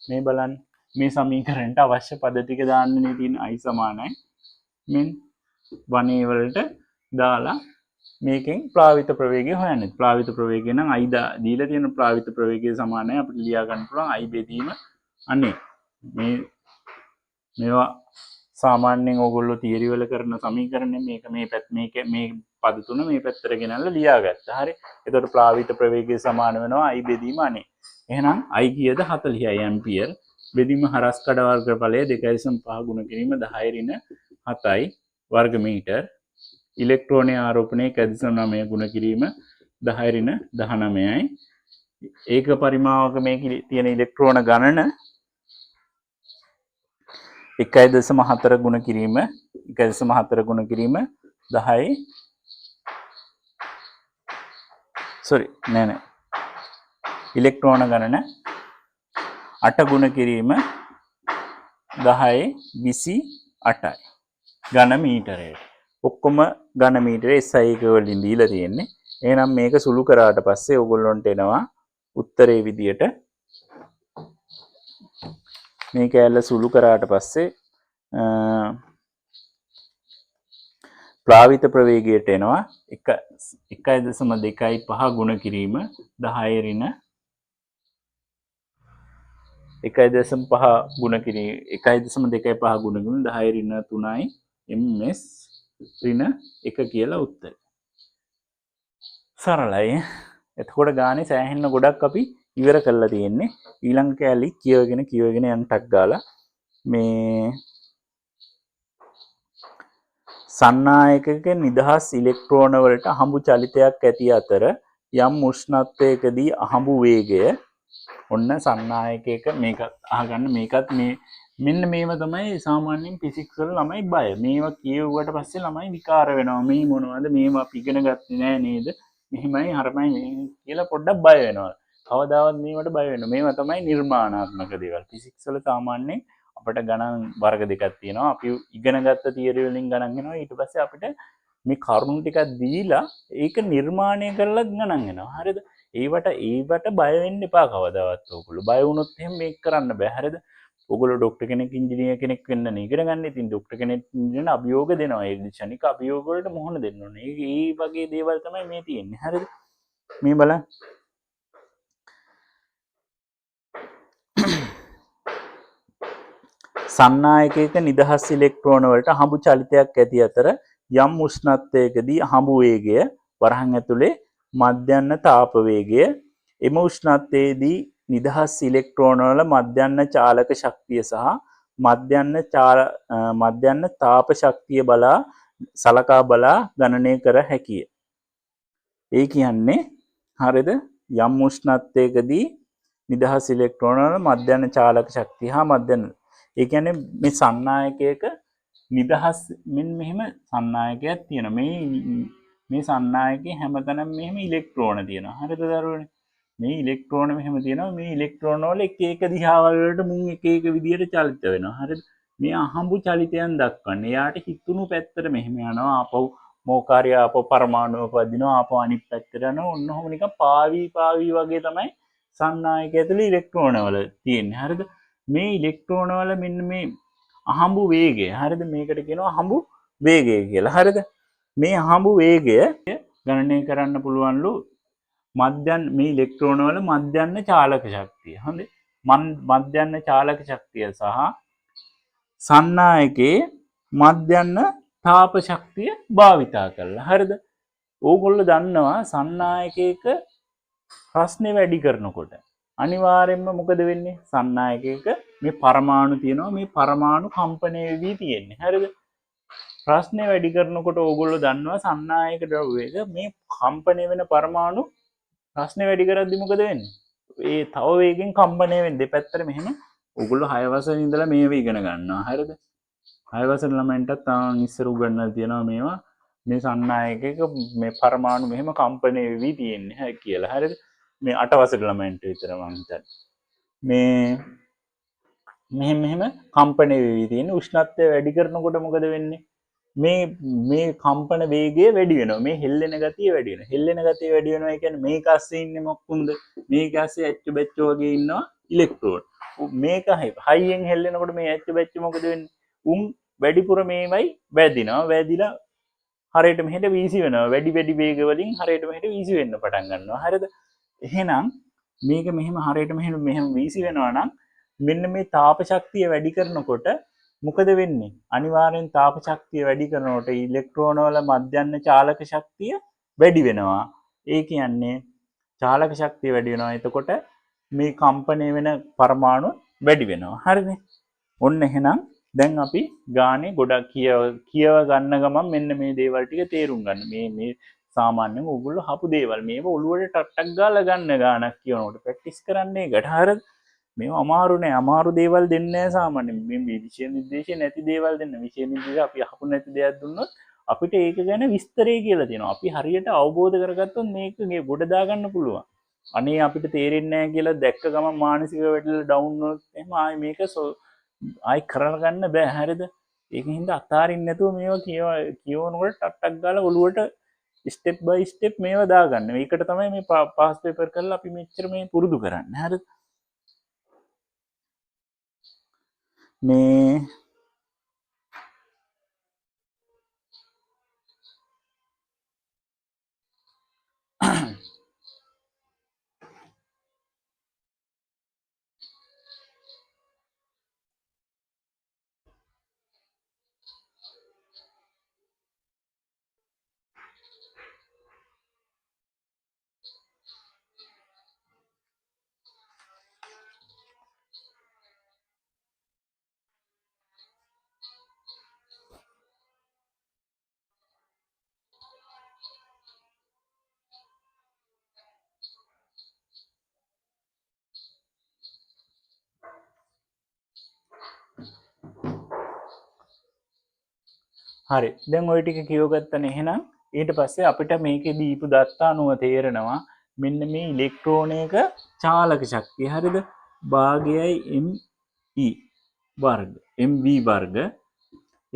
මේ බලන්න මේ සමීකරණයට අවශ්‍ය පද ටික දාන්නනේ තියෙන i සමානයි මෙන් 1a වලට දාලා මේකෙන් ප්ලාවිත ප්‍රවේගය හොයන්න. ප්ලාවිත ප්‍රවේගය නම් i දීලා තියෙන ප්ලාවිත ප්‍රවේගය සමානයි අපිට ලියා ගන්න පුළුවන් i බෙදීම අනේ මේවා සාමාන්‍යයෙන් ඕගොල්ලෝ තියරි වල කරන සමීකරණ මේක මේ පද තුන මේ පැත්තට ගෙනල්ලා ලියාගත්තා. හරි. එතකොට ප්ලාවිත ප්‍රවේගය සමාන වෙනවා i බෙදීම අනේ. එහෙනම් i කීයද 40යි ඇම්පියර්. බෙදීම හරස්කඩ වර්ගඵලය 2.5 ගුණ කිරීම 10 ඍණ 7යි වර්ග මීටර්. ඉලෙක්ට්‍රෝනයේ ආරෝපණය 1.9 ගුණ කිරීම 10 ඍණ 19යි. ඒක පරිමාවක මේකේ තියෙන ඉලෙක්ට්‍රෝන ගණන 1.4 ගුණ කිරීම 1.4 ගුණ කිරීම 10යි ඉලෙක්ට්‍රෝන ගණන 8 ගුණ කිරීම 10/28යි ඝන මීටරයට. ඔක්කොම ඝන මීටරේ SI එක වලින් දීලා තියෙන්නේ. එහෙනම් මේක සුළු කරාට පස්සේ ඕගොල්ලන්ට එනවා උත්තරේ විදියට මේ කැලල සුළු කරාට පස්සේ ප්ලාවිත ප්‍රවේගයට එනවා 1.25 ගුණ කිරීම 10 ඍණ 1.5 ගුණ කිරීම 1.25 ගුණ කිරීම 10 ඍණ 3යි ms ඍණ 1 කියලා උත්තරය. සරලයි. එතකොට ගානේ සෑහෙන්න ගොඩක් අපි ඉවර කරලා තියෙන්නේ. ඊළඟ කැලි කියවගෙන යන්න ටක් ගාලා මේ සන්නායකක නිදහස් ඉලෙක්ට්‍රෝන වලට අහඹු චලිතයක් ඇති අතර යම් උෂ්ණත්වයකදී අහඹු වේගය ඔන්න සන්නායකයක මේක අහගන්න මේකත් මේ මෙන්න මේව තමයි සාමාන්‍යයෙන් ෆිසික්ස් වල ළමයි බය. මේවා කියවුවට පස්සේ ළමයි විකාර වෙනවා. මේ මොනවද මේවා අපි ඉගෙන ගත්තේ නෑ නේද? මෙහිමයි හරමයි කියලා පොඩ්ඩක් බය වෙනවා. කවදාවත් මේවට බය වෙනවා. මේවා තමයි නිර්මාණාත්මක දේවල්. ෆිසික්ස් වල සාමාන්‍යයෙන් අපිට ගණන් වර්ග දෙකක් තියෙනවා. අපි ඉගෙන ගත්ත තියරි වලින් ගණන් එනවා. ඊට පස්සේ අපිට මේ කරුණු ටිකක් දීලා ඒක නිර්මාණය කරලා ගණන් එනවා. හරිද? ඒවට බය වෙන්න එපා කවදාවත් ඕගොල්ලෝ. බය වුණොත් එහෙම මේක කරන්න බෑ. හරිද? ඕගොල්ලෝ ડોක්ටර් කෙනෙක් ඉංජිනේර කෙනෙක් වෙන්න නේ ඉගෙන ගන්න. ඉතින් ડોක්ටර් කෙනෙක් ඉන්න අභියෝග දෙනවා. ඒ ක්ෂණික අභියෝග වලට මුහුණ දෙන්න ඕනේ. ඒ වගේ දේවල් තමයි මේ තියෙන්නේ. හරිද? මේ බලන්න. සන්නායකයක නිදහස් ඉලෙක්ට්‍රෝන වලට හඹු චලිතයක් ඇති අතර යම් උෂ්ණත්වයකදී හඹු වේගය වරහන් ඇතුලේ මධ්‍යන්න තාප වේගය එම උෂ්ණත්වයේදී නිදහස් ඉලෙක්ට්‍රෝන වල මධ්‍යන්න චාලක ශක්තිය සහ මධ්‍යන්න තාප ශක්තිය සලකා බලා ගණනය කර හැකිය. ඒ කියන්නේ හරිද? යම් උෂ්ණත්වයකදී නිදහස් ඉලෙක්ට්‍රෝන වල මධ්‍යන්න චාලක ශක්තිය හා මධ්‍යන්න ඒ කියන්නේ මේ සන්නායකයක නිදහස් මෙහෙම සන්නායකයක් තියෙනවා. මේ සන්නායකයේ හැමතැනම මෙහෙම ඉලෙක්ට්‍රෝන තියෙනවා. හරිද දරුවනේ? මේ ඉලෙක්ට්‍රෝන මෙහෙම තියෙනවා. මේ ඉලෙක්ට්‍රෝන වල එක දිහාවල් වලට මුන් එක විදියට චලිත වෙනවා. හරිද? මේ අහඹු චලිතයන් දක්වන්නේ. එයාට හිතුණු පැත්තට මෙහෙම යනවා. ආපහු මොකාරි ආපෝ පරමාණුව පදිනවා ආපෝ අනිත් පැත්තට යනවා ඔන්න ඔහොම නිකන් පාවි වගේ තමයි සන්නායක ඇතුලේ ඉලෙක්ට්‍රෝන වල තියෙන්නේ. හරිද? මේ ඉලෙක්ට්‍රෝන වල මෙන්න මේ අහඹු වේගය. හරිද? මේකට කියනවා අහඹු වේගය කියලා. හරිද? මේ අහඹු වේගය ගණනය කරන්න පුළුවන්ලු මේ ඉලෙක්ට්‍රෝන වල මධ්‍යන්න චාලක ශක්තිය. හරිද? මධ්‍යන්න චාලක ශක්තිය සහ සන්නායකයේ මධ්‍යන්න තාප ශක්තිය භාවිතා කරලා. හරිද? ඕගොල්ලෝ දන්නවා සන්නායකයක ප්‍රශ්නේ වැඩි කරනකොට අනිවාර්යෙන්ම මොකද වෙන්නේ? සන්නායකයක මේ පරමාණු තියෙනවා. මේ පරමාණු කම්පණය වෙවි තියෙන්නේ. හරිද? ප්‍රශ්නේ වැඩි කරනකොට ඕගොල්ලෝ දන්නවා සන්නායක ද්‍රව්‍යයක මේ කම්පණය වෙන පරමාණු ප්‍රශ්නේ වැඩි කරද්දි මොකද වෙන්නේ? ඒ තව වේගෙන් කම්පණය වෙන්නේ දෙපැත්තට මෙහෙම. ඕගොල්ලෝ 6 වසරේ ඉඳලා මේව ඉගෙන ගන්නවා. හරිද? 6 වසර ළමයින්ටත් තාම ඉස්සර උගන්වලා තියෙනවා මේවා. මේ සන්නායකයක මේ පරමාණු මෙහෙම කම්පණය වෙවි තියෙන්නේ කියලා. හරිද? මේ 8 වසර ළමයින්ට විතර මං හිතන්නේ. මේ මෙහෙම කම්පණය වෙවි තියෙන උෂ්ණත්වය වැඩි කරනකොට මොකද වෙන්නේ? මේ කම්පන වේගය වැඩි වෙනවා. මේ හෙල්ලෙන ගතිය වැඩි වෙනවා. හෙල්ලෙන ගතිය වැඩි වෙනවා කියන්නේ මේක අස්සේ ඉන්නේ මොකුන්ද? මේක අස්සේ ඇච්චු බැච්චු වගේ ඉන්නවා ඉලෙක්ට්‍රෝන. මේක හයියෙන් හෙල්ලෙනකොට මේ ඇච්චු බැච්චු මොකද වෙන්නේ? වැඩිපුර මේවයි වැදිනවා. වැදිලා හරියට මෙහෙට වීසි වෙනවා. වැඩි වේග වලින් හරියට මෙහෙට වීසි වෙන්න පටන් ගන්නවා. හරිද? එහෙනම් මේක මෙහෙම හරියට මෙහෙම වීසි වෙනවා නම් මෙන්න මේ තාප ශක්තිය වැඩි කරනකොට මොකද වෙන්නේ? අනිවාර්යෙන් තාප ශක්තිය වැඩි කරනකොට ඉලෙක්ට්‍රෝන වල මධ්‍යන්න චාලක ශක්තිය වැඩි වෙනවා. ඒ කියන්නේ චාලක ශක්තිය වැඩි වෙනවා. එතකොට මේ කම්පණය වෙන පරමාණු වැඩි වෙනවා. හරිනේ? ඔන්න එහෙනම් දැන් අපි ගානේ ගොඩක් කියව ගන්න ගමන් මෙන්න මේ දේවල් ටික තේරුම් ගන්න. මේ සාමාන්‍යයෙන් ඕගොල්ලෝ හපු දේවල් මේව ඔළුවට ටට්ටක් ගාලා ගන්න ගානක් කියනකොට ප්‍රැක්ටිස් කරන්නේ ඒකට. හරිද? මේවා අමාරු නෑ. අමාරු දේවල් දෙන්නේ නෑ සාමාන්‍යයෙන්. මේ විෂය නිර්දේශය නැති දේවල් දෙන්න. විෂය නිර්දේශය අපි අහපු නැති දෙයක් දුන්නොත් අපිට ඒක ගැන විස්තරය කියලා තියෙනවා. අපි හරියට අවබෝධ කරගත්තොත් මේක ගොඩ දාගන්න පුළුවන්. අනේ අපිට තේරෙන්නේ නැහැ කියලා දැක්ක ගමන් මානසිකව වැටලා ඩවුන් වුණොත් එහෙම ආයි මේක ආයි කරගන්න බෑ. හරිද? ඒකින්ද අතාරින්න නැතුව මේවා කියවනකොට ටක් ගාලා ඔලුවට ස්ටෙප් බයි ස්ටෙප් මේවා දාගන්න. මේකට තමයි මේ පාස් පේපර් කරලා අපි මෙච්චර මේ පුරුදු කරන්නේ. හරිද? මේ හරි. දැන් ওই ටික කියවගත්තනේ. එහෙනම් ඊට පස්සේ අපිට මේකේ දීපු දත්ත අනුව තේරෙනවා මෙන්න මේ ඉලෙක්ට්‍රෝනයක චාලක ශක්තිය. හරිද? භාගයයි me වර්ග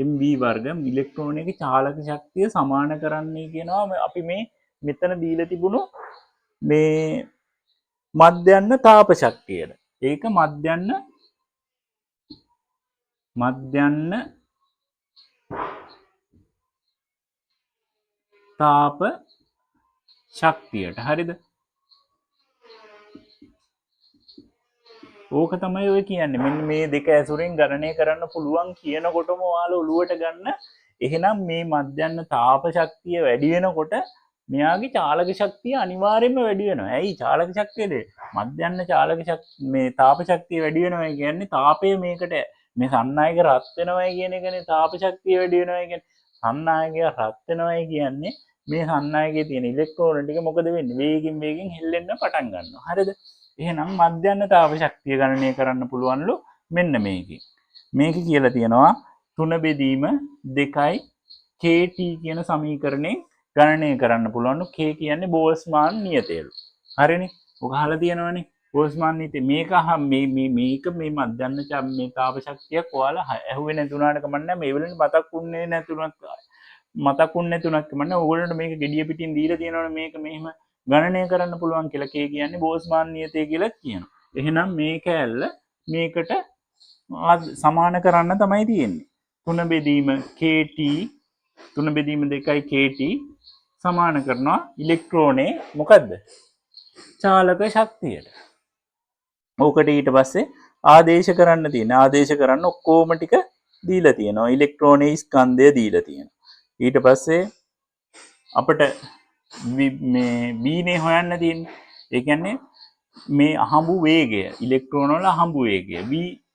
mv වර්ග ඉලෙක්ට්‍රෝනයක චාලක ශක්තිය සමාන කරන්නේ කියනවා අපි මේ මෙතන දීලා තිබුණු මේ මධ්‍යන්න තාප ශක්තියට. ඒක මධ්‍යන්න තාප ශක්තියට. හරිද? ඕක තමයි ඔය කියන්නේ. මෙන්න මේ දෙක ඇසුරෙන් ගණනය කරන්න පුළුවන් කියනකොටම ඔයාලා ඔලුවට ගන්න. එහෙනම් මේ මධ්‍යන්න තාප ශක්තිය වැඩි වෙනකොට මෙයාගේ චාලක ශක්තිය අනිවාර්යයෙන්ම වැඩි වෙනවා. ඇයි චාලක ශක්තියද? මධ්‍යන්න චාලක ශක්තිය මේ තාප ශක්තිය වැඩි වෙනවා කියන්නේ තාපය මේකට මේ සන්නායක රත් වෙනවා කියන එකනේ තාප ශක්තිය වැඩි වෙනවා කියන්නේ. සන්නායකය රත් වෙනවා කියන්නේ මේ සන්නායකයේ තියෙන ඉලෙක්ට්‍රෝන ටික මොකද වෙන්නේ? වේගෙන් හෙල්ලෙන්න පටන් ගන්නවා. හරිද? එහෙනම් මධ්‍යන්න තාප ශක්තිය ගණනය කරන්න පුළුවන්ලු මෙන්න මේකේ. මේක කියලා තියෙනවා 3 බෙදීම 2යි kt කියන සමීකරණයෙන් ගණනය කරන්න පුළුවන්. k කියන්නේ බෝල්ස්මාන් නියතයලු. හරිනේ? ඔක අහලා තියෙනවනේ. බෝල්ස්මාන් නියතය මේක මේක මේ මධ්‍යන්න මේ තාප ශක්තියක් ඔයාලා ඇහුවේ නැතුණාට කමක් නැහැ. මේ වෙලෙන් මතක් වුණේ නැතුණත් මතකුන් නැතුණක් කමන්නේ ඕගොල්ලන්ට මේක gediya පිටින් දීලා තියෙනවනේ මේක මෙහෙම ගණනය කරන්න පුළුවන් කියලා කේ කියන්නේ බෝස්මාන් නියතය කියලා කියනවා. එහෙනම් මේ කෑල්ල මේකට සමාන කරන්න තමයි තියෙන්නේ. 3 බෙදීම kt 3 බෙදීම 2යි kt සමාන කරනවා ඉලෙක්ට්‍රෝනේ මොකද්ද? චාලක ශක්තියට. ඕකට ඊට පස්සේ ආදේශ කරන්න තියෙන. ආදේශ කරන්න ඔක්කොම ටික දීලා තියෙනවා. ඉලෙක්ට්‍රෝනේ ස්කන්ධය දීලා තියෙනවා. ඊට පස්සේ අපිට මේ b නේ හොයන්න තියෙන්නේ. ඒ කියන්නේ මේ අහඹු වේගය ඉලෙක්ට්‍රෝන වල අහඹු වේගය v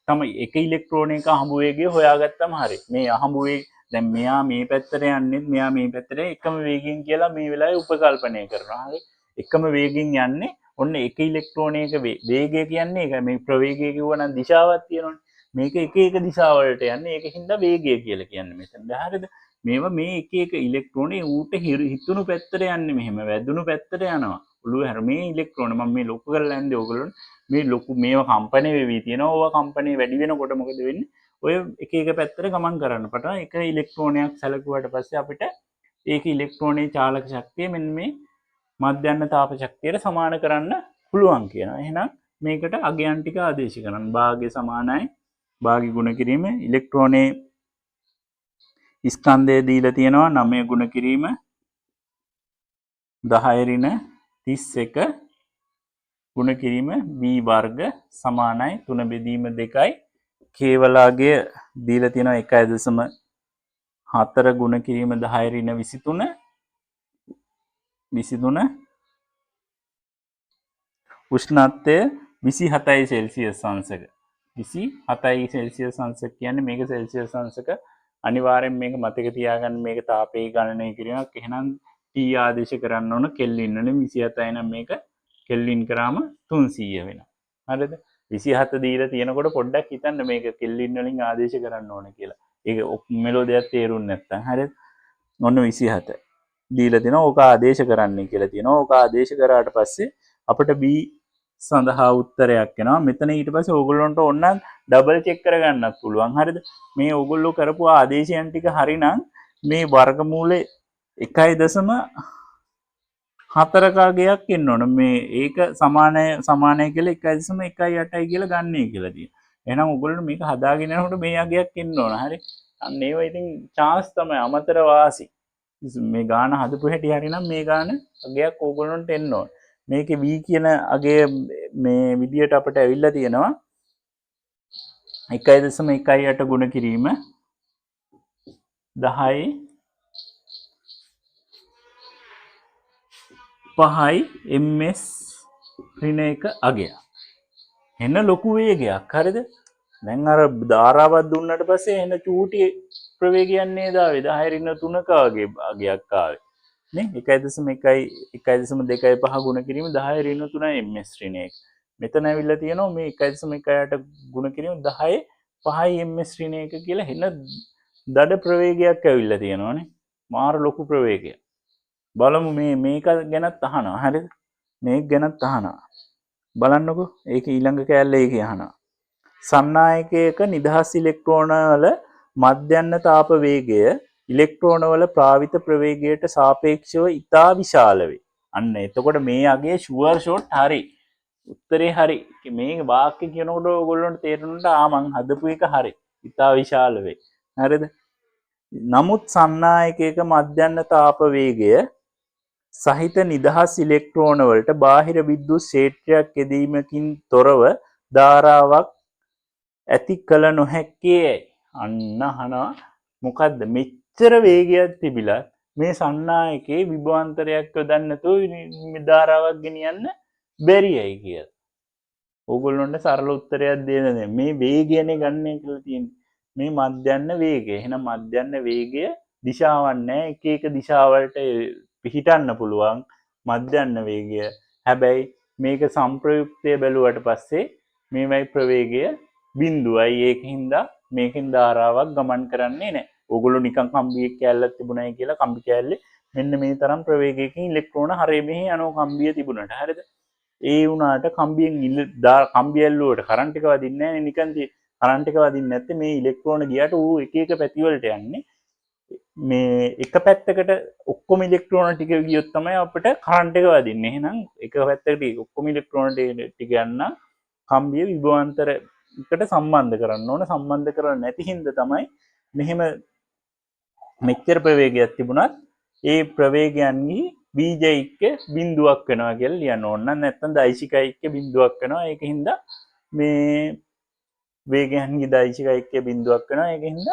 තමයි එක ඉලෙක්ට්‍රෝනයක අහඹු වේගය හොයාගත්තම හරි. මේ අහඹු වේගය දැන් මෙයා මේ පැත්තට යන්නේ මෙයා මේ පැත්තට එකම වේගයෙන් කියලා මේ වෙලාවේ උපකල්පනය කරනවා. හරි. එකම වේගයෙන් යන්නේ ඔන්න එක ඉලෙක්ට්‍රෝනයක වේගය කියන්නේ ඒක මේ ප්‍රවේගය කිව්වනම් දිශාවක් තියෙනවනේ. මේක එක එක දිශාවලට යන්නේ. ඒකින්ද වේගය කියලා කියන්නේ මෙතන. හරිද? මේවා මේ එක එක ඉලෙක්ට්‍රෝනේ ඌට හිතුණු පැත්තට යන්නේ මෙහෙම වැදුණු පැත්තට යනවා. ඔළුව හැර මේ ඉලෙක්ට්‍රෝන මම මේ ලොකු කරලා යන්නේ ඕගොල්ලෝ මේ ලොකු මේවා කම්පණය වෙවි තියෙනවා. ඕවා කම්පණය වැඩි වෙනකොට මොකද වෙන්නේ? ඔය එක එක පැත්තට ගමන් කරන්න පටන් එක ඉලෙක්ට්‍රෝනයක් සැලකුවාට පස්සේ අපිට ඒක ඉලෙක්ට්‍රෝනයේ චාලක ශක්තිය මෙන්න මේ මධ්‍යන්න තාප ශක්තියට සමාන කරන්න පුළුවන් කියනවා. එහෙනම් මේකට අගයන් ටික ආදේශ කරන්න. භාගය සමානයි භාගි ගුණ කිරීම ඉලෙක්ට්‍රෝනයේ ස්කන්ධය දීලා තියෙනවා 9 ගුණ කිරීම 10 ඍණ 31 ගුණ කිරීම b වර්ග සමානයි 3 බෙදීම 2යි කේවලාගය දීලා තියෙනවා 1.4 ගුණ කිරීම 10 ඍණ 23 23 උෂ්ණත්වය 27යි සෙල්සියස් අංශක 27යි සෙල්සියස් අංශක කියන්නේ මේක සෙල්සියස් අංශක අනිවාර්යෙන් මේක මතක තියාගන්න මේක තාපයේ ගණනය කිරීමක්. එහෙනම් T ආදේශ කරන්න ඕන කෙල්වින් වලින් 27යි නම් මේක කෙල්වින් කරාම 300 වෙනවා. හරිද? 27 දීලා තියෙනකොට පොඩ්ඩක් හිතන්න මේක කෙල්වින් වලින් ආදේශ කරන්න ඕන කියලා. ඒක මෙලෝ දෙයක් තේරුන්නේ නැත්තම්. හරිද? ඔන්න 27. දීලා දෙනවා ඕක ආදේශ කරන්න කියලා තියෙනවා. ඕක ආදේශ කරාට පස්සේ අපිට B සඳහා උත්තරයක් එනවා. මෙතන ඊට පස්සේ ඕගොල්ලන්ට ඕන ඩබල් චෙක් කරගන්නත් පුළුවන්. හරිද? මේ ඕගොල්ලෝ කරපු ආදේශයන් ටික හරිනම් මේ වර්ගමූලේ 1.4කගයක් එන්න ඕන. මේ ඒක සමානයි කියලා 1.18යි කියලා ගන්නයි කියලා තියෙනවා. එහෙනම් ඕගොල්ලෝ මේක හදාගෙන යනකොට මේ අගයක් එන්න ඕන. හරි? අන්න ඒවා ඉතින් chance තමයි අමතර වාසි. මේ ගාන හදපු හැටි හරිනම් මේ ගාන අගයක් ඕගොල්ලන්ට එන්න ඕන. මේකේ v කියන අගය මේ විදියට අපිට ඇවිල්ලා තියෙනවා 1.18 ගුණ කිරීම 10 5යි ms ඍණ 1 අගය. එන්න ලොකු වේගයක්. හරිද? දැන් අර ධාරාවක් දුන්නට පස්සේ එන චූටි ප්‍රවේගයක් නේද ආවේ 10 ඍණ 3ක වගේ අගයක් ආවේ. නේ 1.2.5 ගුණ කිරීම 10 ඍණ 3යි ms ඍණ 1. මෙතන ඇවිල්ලා තියෙනවා මේ 1.18 ගුණ කිරීම 10 5යි ms ඍණ 1 කියලා එන දඩ ප්‍රවේගයක් ඇවිල්ලා තියෙනවානේ. මාර ලොකු ප්‍රවේගයක්. බලමු මේක ගැනත් අහනවා. හරිද? මේක ගැනත් අහනවා. බලන්නකෝ. ඒක ඊළඟ කෑල්ල ඒක අහනවා. සන්නායකයක නිදහස් ඉලෙක්ට්‍රෝන වල මධ්‍යන්න තාප වේගය ඉලෙක්ට්‍රෝන වල ප්‍රාවිත ප්‍රවේගයට සාපේක්ෂව ඉතා විශාල වේ. අන්න එතකොට මේ අගේ ෂුවර් ෂොට් හරි. උත්තරේ හරි. මේ වාක්‍ය කියනකොට ඔයගොල්ලන්ට තේරෙන්න මං හදපු එක හරි. ඉතා විශාල වේ. හරිද? නමුත් සන්නායකයක මධ්‍යන්න තාප වේගය සහිත නිදහස් ඉලෙක්ට්‍රෝන වලට බාහිර විද්‍යුත් ක්ෂේත්‍රයක් යෙදීමකින් තොරව ධාරාවක් ඇති කළ නොහැක්කේ. අන්න අහනවා මොකද්ද මෙච්චර වේගයක් තිබිලා මේ සන්නායකේ විභවාන්තරයක් යොදන්න නැතුව ධාරාවක් ගෙනියන්න බැරියයි කියලා. ඕගොල්ලොන්ට සරල උත්තරයක් දෙන්න මේ වේගයනේ ගන්න කියලා තියෙන්නේ. මේ මධ්‍යන්න වේගය. එහෙනම් මධ්‍යන්න වේගය දිශාවක් නැහැ. එක එක දිශාවලට පිහිටන්න පුළුවන් මධ්‍යන්න වේගය. හැබැයි මේක සම්ප්‍රයුක්තය බැලුවට පස්සේ මේවයි ප්‍රවේගය බිඳුවයි. ඒකින්ද මේකෙන් ධාරාවක් ගමන් කරන්නේ නැහැ. ඕගොල්ලෝ නිකන් කම්බියක් කැල්ලක් තිබුණයි කියලා කම්බි කැල්ලේ මෙන්න මේ තරම් ප්‍රවේගයකින් ඉලෙක්ට්‍රෝන හරේ මෙහි යනවා කම්බිය තිබුණාට. හරිද? ඒ වුණාට කම්බියෙන් කම්බිය ඇල්ලුවට කරන්ට් එක වදින්නේ නැහැ නේ. නිකන් කරන්ට් එක වදින්නේ නැත්නම් මේ ඉලෙක්ට්‍රෝන ගියාට ඌ එක එක පැති වලට යන්නේ. මේ එක පැත්තකට ඔක්කොම ඉලෙක්ට්‍රෝන ටික ගියොත් තමයි අපිට කරන්ට් එක වදින්නේ. එහෙනම් එක පැත්තකට ඔක්කොම ඉලෙක්ට්‍රෝන ටික යන්න කම්බිය විභවාන්තරයකට සම්බන්ධ කරන්න ඕන. සම්බන්ධ කරන්නේ නැති හින්දා තමයි මෙහෙම මෙච්චර ප්‍රවේගයක් තිබුණත් ඒ ප්‍රවේගයන්ගේ බීජයික්ක බිඳුවක් වෙනවා කියලා ලියන්න ඕන. නැත්නම් දෛශිකයික්ක බිඳුවක් වෙනවා. ඒකින්ද මේ වේගයන්ගේ දෛශිකයික්ක බිඳුවක් වෙනවා. ඒකින්ද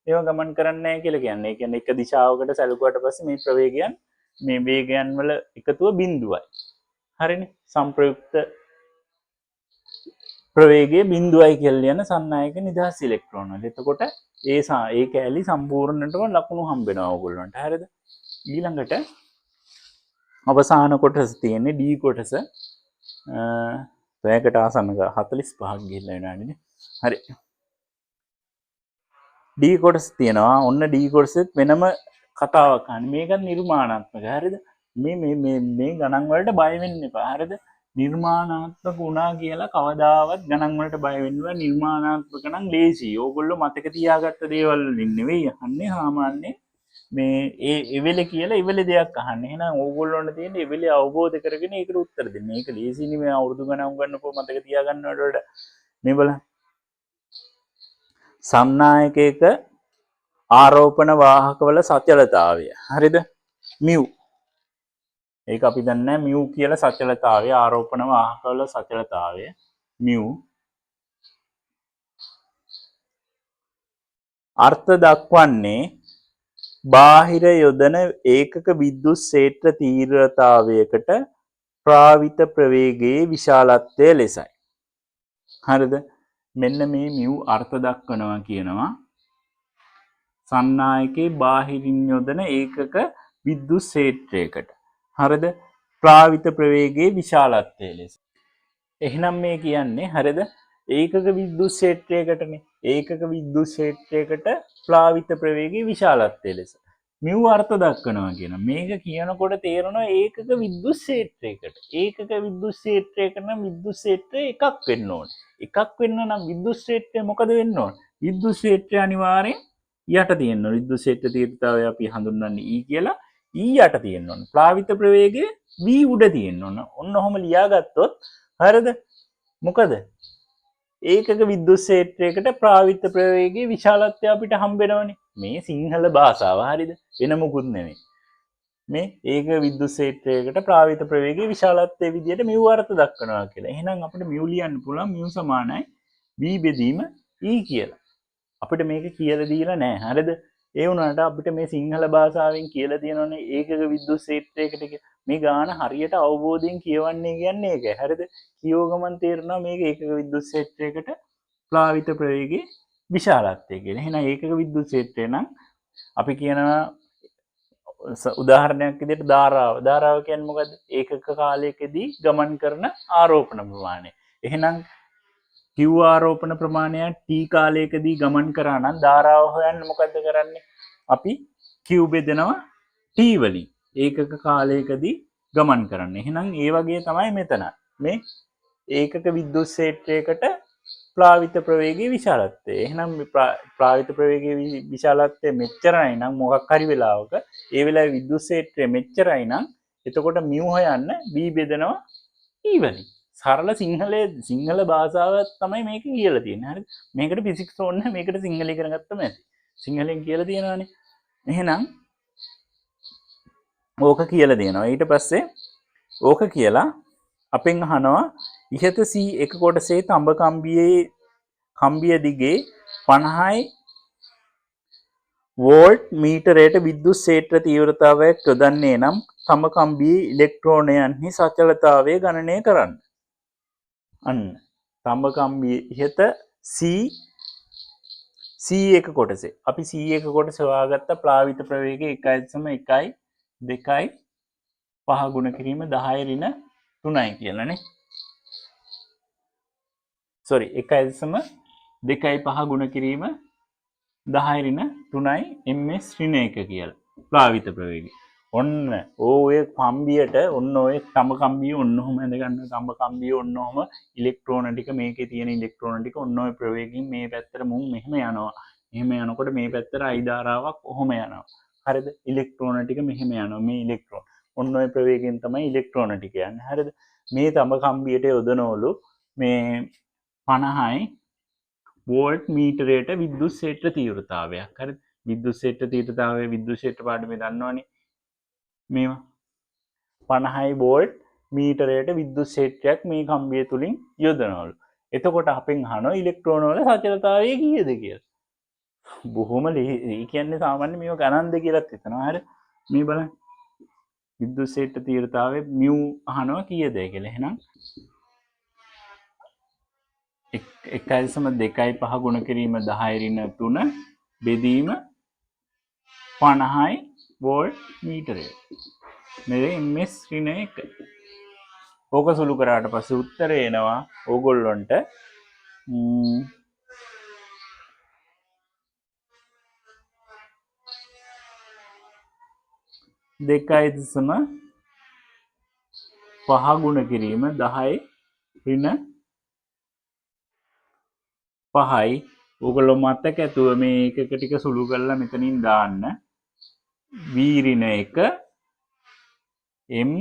ඒවා ගමන් කරන්නේ නැහැ කියලා කියන්නේ. ඒ කියන්නේ එක දිශාවකට සැලකුවාට පස්සේ මේ ප්‍රවේගයන් මේ වේගයන් වල එකතුව බිඳුවයි. හරිනේ. සංප්‍රයුක්ත ප්‍රවේගයේ බිඳුවයි කියලා ලියන සන්නායක නිදහස් ඉලෙක්ට්‍රෝන වල. එතකොට ඒ කැලි සම්පූර්ණටම ලකුණු හම්බ වෙනවා ඕගොල්ලන්ට. හරිද? ඊළඟට අවසාන කොටස තියෙන්නේ D කොටස. පැයකට ආසන්න 45ක් ගිහිල්ලා වෙනවා නේද? හරි. D කොටස තියෙනවා. ඔන්න D කොටසෙත් වෙනම කතාවක් අහන්නේ. මේක නිර්මාණාත්මක. හරිද? මේ ගණන් වලට බය වෙන්න එපා. හරිද? නිර්මාණාත්මක වුණා කියලා කවදාවත් ගණන් වලට බය වෙන්න එපා. නිර්මාණාත්මක නම් ලේසි. ඕගොල්ලෝ මතක තියාගත්ත දේවල් වලින් නෙවෙයි අහන්නේ. සාමාන්‍ය මේ එවෙල කියලා එවෙල දෙයක් අහන්න. එහෙනම් ඕගොල්ලොන්ට තියෙන්නේ එවෙල අවබෝධ කරගෙන ඒකට උත්තර දෙන්න. මේක ලේසි නෙමෙයි අවුරුදු ගණන් උගන්නපුව මතක තියාගන්නවට වඩා. මේ බලන්න. සම්නායකයක ආරෝපණ වාහකවල සචලතාවය. හරිද? මියු. ඒක අපි දන්නේ මියු කියලා සචලතාවය ආරෝපණ වාහකවල සචලතාවය මියු. අර්ථ දක්වන්නේ බාහිර යොදන ඒකක විද්‍යුත් ක්ෂේත්‍ර තීව්‍රතාවයකට ප්‍රාවිත ප්‍රවේගයේ විශාලත්වය ලෙසයි. හරිද? මෙන්න මේ මියු අර්ථ දක්වනවා කියනවා සන්නායකේ බාහිරින් යොදන ඒකක විද්‍යුත් ක්ෂේත්‍රයකට. හරිද? ප්‍රාවිත ප්‍රවේගයේ විශාලත්වය ලෙස. එහෙනම් මේ කියන්නේ හරිද? ඒකක විද්‍යුත් ක්ෂේත්‍රයකටනේ. ඒකක විද්‍යුත් ක්ෂේත්‍රයකට ප්ලාවිත ප්‍රවේගයේ විශාලත්වය ලෙස. මියු අර්ථ දක්වනවා කියන මේක කියනකොට තේරෙනවා ඒකක විද්‍යුත් ක්ෂේත්‍රයකට. ඒකක විද්‍යුත් ක්ෂේත්‍රයක නම් විද්‍යුත් ක්ෂේත්‍රය එකක් වෙන්න ඕනේ. එකක් වෙන්න නම් විද්‍යුත් ක්ෂේත්‍රය මොකද වෙන්න ඕනේ? විද්‍යුත් ක්ෂේත්‍රය අනිවාර්යෙන් යට තියෙන්න ඕනේ. විද්‍යුත් ක්ෂේත්‍ර තීව්‍රතාවය අපි හඳුන්වන්නේ E කියලා. E යට තියෙන්න ඕනේ. ප්ලාවිත ප්‍රවේගය V උඩ තියෙන්න ඕනේ. ඔන්න ඔහොම ලියාගත්තොත් හරිද? මොකද? ඒකක විද්‍යුත් ක්ෂේත්‍රයකට ප්‍රාවිත ප්‍රවේගයේ විශාලත්වය අපිට හම්බ වෙනවනේ. මේ සිංහල භාෂාව හරිද? වෙන මොකුත් නෙමෙයි. මේ ඒක විද්‍යුත් ක්ෂේත්‍රයකට ප්‍රාවිත ප්‍රවේගයේ විශාලත්වයේ විදිහට මියු අර්ථ දක්වනවා කියලා. එහෙනම් අපිට මියු ලියන්න පුළුවන් මියු සමානයි v බෙදීම e කියලා. අපිට මේක කියලා දීලා නැහැ. හරිද? ඒ වුණාට අපිට මේ සිංහල භාෂාවෙන් කියලා තියෙනවනේ ඒකක විද්‍යුත් ක්ෂේත්‍රයකට මේ ගාන හරියට අවබෝධයෙන් කියවන්නේ කියන්නේ ඒකයි. හරිද? කියව ගමන් තේරෙනවා මේක ඒකක විද්‍යුත් ක්ෂේත්‍රයකට ප්ලාවිත ප්‍රවේගයේ විශාලත්වය කියලා. එහෙනම් ඒකක විද්‍යුත් ක්ෂේත්‍රය නම් අපි කියනවා උදාහරණයක් විදිහට ධාරාව කියන්නේ මොකද්ද? ඒකක කාලයකදී ගමන් කරන ආරෝපණ ප්‍රමාණය. එහෙනම් Q ආරෝපණ ප්‍රමාණය T කාලයකදී ගමන් කරා නම් ධාරාව හොයන්න මොකද්ද කරන්නේ? අපි Q බෙදනවා T වලින්. ඒකක කාලයකදී ගමන් කරන්නේ. එහෙනම් ඒ වගේ තමයි මෙතන. මේ ඒකක විද්‍යුත් ක්ෂේත්‍රයකට ප්ලාවිත ප්‍රවේගයේ විශාලත්වය. එහෙනම් ප්ලාවිත ප්‍රවේගයේ විශාලත්වය මෙච්චරයි නම් මොකක් හරි වෙලාවක ඒ වෙලාවේ විද්‍යුත් ක්ෂේත්‍රය මෙච්චරයි නම් එතකොට මියු හොයන්න B බෙදනවා E වලින්. සරල සිංහල භාෂාව තමයි මේක කියලා තියෙන්නේ. හරිද? මේකට ෆිසික්ස් ඕනේ මේකට සිංහලේ කරගත්තම ඇති. සිංහලෙන් කියලා තියෙනවානේ. එහෙනම් ඕක කියලා දෙනවා. ඊට පස්සේ ඕක කියලා අපෙන් අහනවා ඉහත C1 කොටසේ තඹ කම්බිය දිගේ 50යි වෝල්ට් මීටරයට විද්‍යුත් ක්ෂේත්‍ර තීව්‍රතාවයක් යොදන්නේ නම් තඹ කම්බියේ ඉලෙක්ට්‍රෝනයන්හි සචලතාවය ගණනය කරන්න. අන්න තඹ කම්බියේ ඉහත C1 කොටසේ අපි C1 කොටසේ හොයාගත්ත ප්ලාවිත ප්‍රවේගය 1.1 2 5 ගුණ කිරීම 10 ඍණ 3යි කියලානේ. sorry 1.25 ගුණ කිරීම 10 ඍණ 3යි ms ඍණ 1 කියලා. ප්ලාවිත ප්‍රවේගය. ඔන්න ඔය කම්බියට ඔන්න ඔය තඹ කම්බිය ඔන්න ඔහම ඇඳ ගන්න තඹ කම්බිය ඔන්න ඔහම ඉලෙක්ට්‍රෝන ටික මේකේ තියෙන ඉලෙක්ට්‍රෝන ටික ඔන්න ඔය ප්‍රවේගයෙන් මේ පැත්තට මුන් මෙහෙම යනවා. එහෙම යනකොට මේ පැත්තට I ධාරාවක් ඔහොම යනවා. හරිද? ඉලෙක්ට්‍රෝන ටික මෙහෙම යනවා. මේ ඉලෙක්ට්‍රෝන. ඔන්න ඔය ප්‍රවේගයෙන් තමයි ඉලෙක්ට්‍රෝන ටික යන්නේ. හරිද? මේ තඹ කම්බියට යොදනවලු මේ 50යි වෝල්ට් මීටරයට විද්‍යුත් ක්ෂේත්‍ර තීව්‍රතාවයක්. හරිද? විද්‍යුත් ක්ෂේත්‍ර තීව්‍රතාවය විද්‍යුත් ක්ෂේත්‍ර පාඩමේ දන්නවනේ. මේවා 50යි වෝල්ට් මීටරයට විද්‍යුත් ක්ෂේත්‍රයක් මේ කම්බිය තුලින් යොදනවලු. එතකොට අපෙන් අහනවා ඉලෙක්ට්‍රෝන වල සචලතාවය කීයද කියලා. බොහොම ඒ කියන්නේ සාමාන්‍ය මේව ගණන්ද කියලාත් හිතනවා. හරි මේ බලන්න. විද්‍යුත් ක්ෂේත්‍ර තීව්‍රතාවය μ අහනවා කීයද කියලා. එහෙනම් 1.25 ගුණ කිරීම 10 ඍණ 3 බෙදීම 50යි වෝල්ට් මීටරය. මේ ms ඍණ 1. ඕක සුළු කරාට පස්සේ උත්තරය එනවා ඕගොල්ලොන්ට 2.5 ගුණ කිරීම 10 ඍණ 5යි. ඕගොල්ලෝ මතක ඇතුව මේ එකක ටික සුළු කරලා මෙතනින් දාන්න. v ඍණ 1 m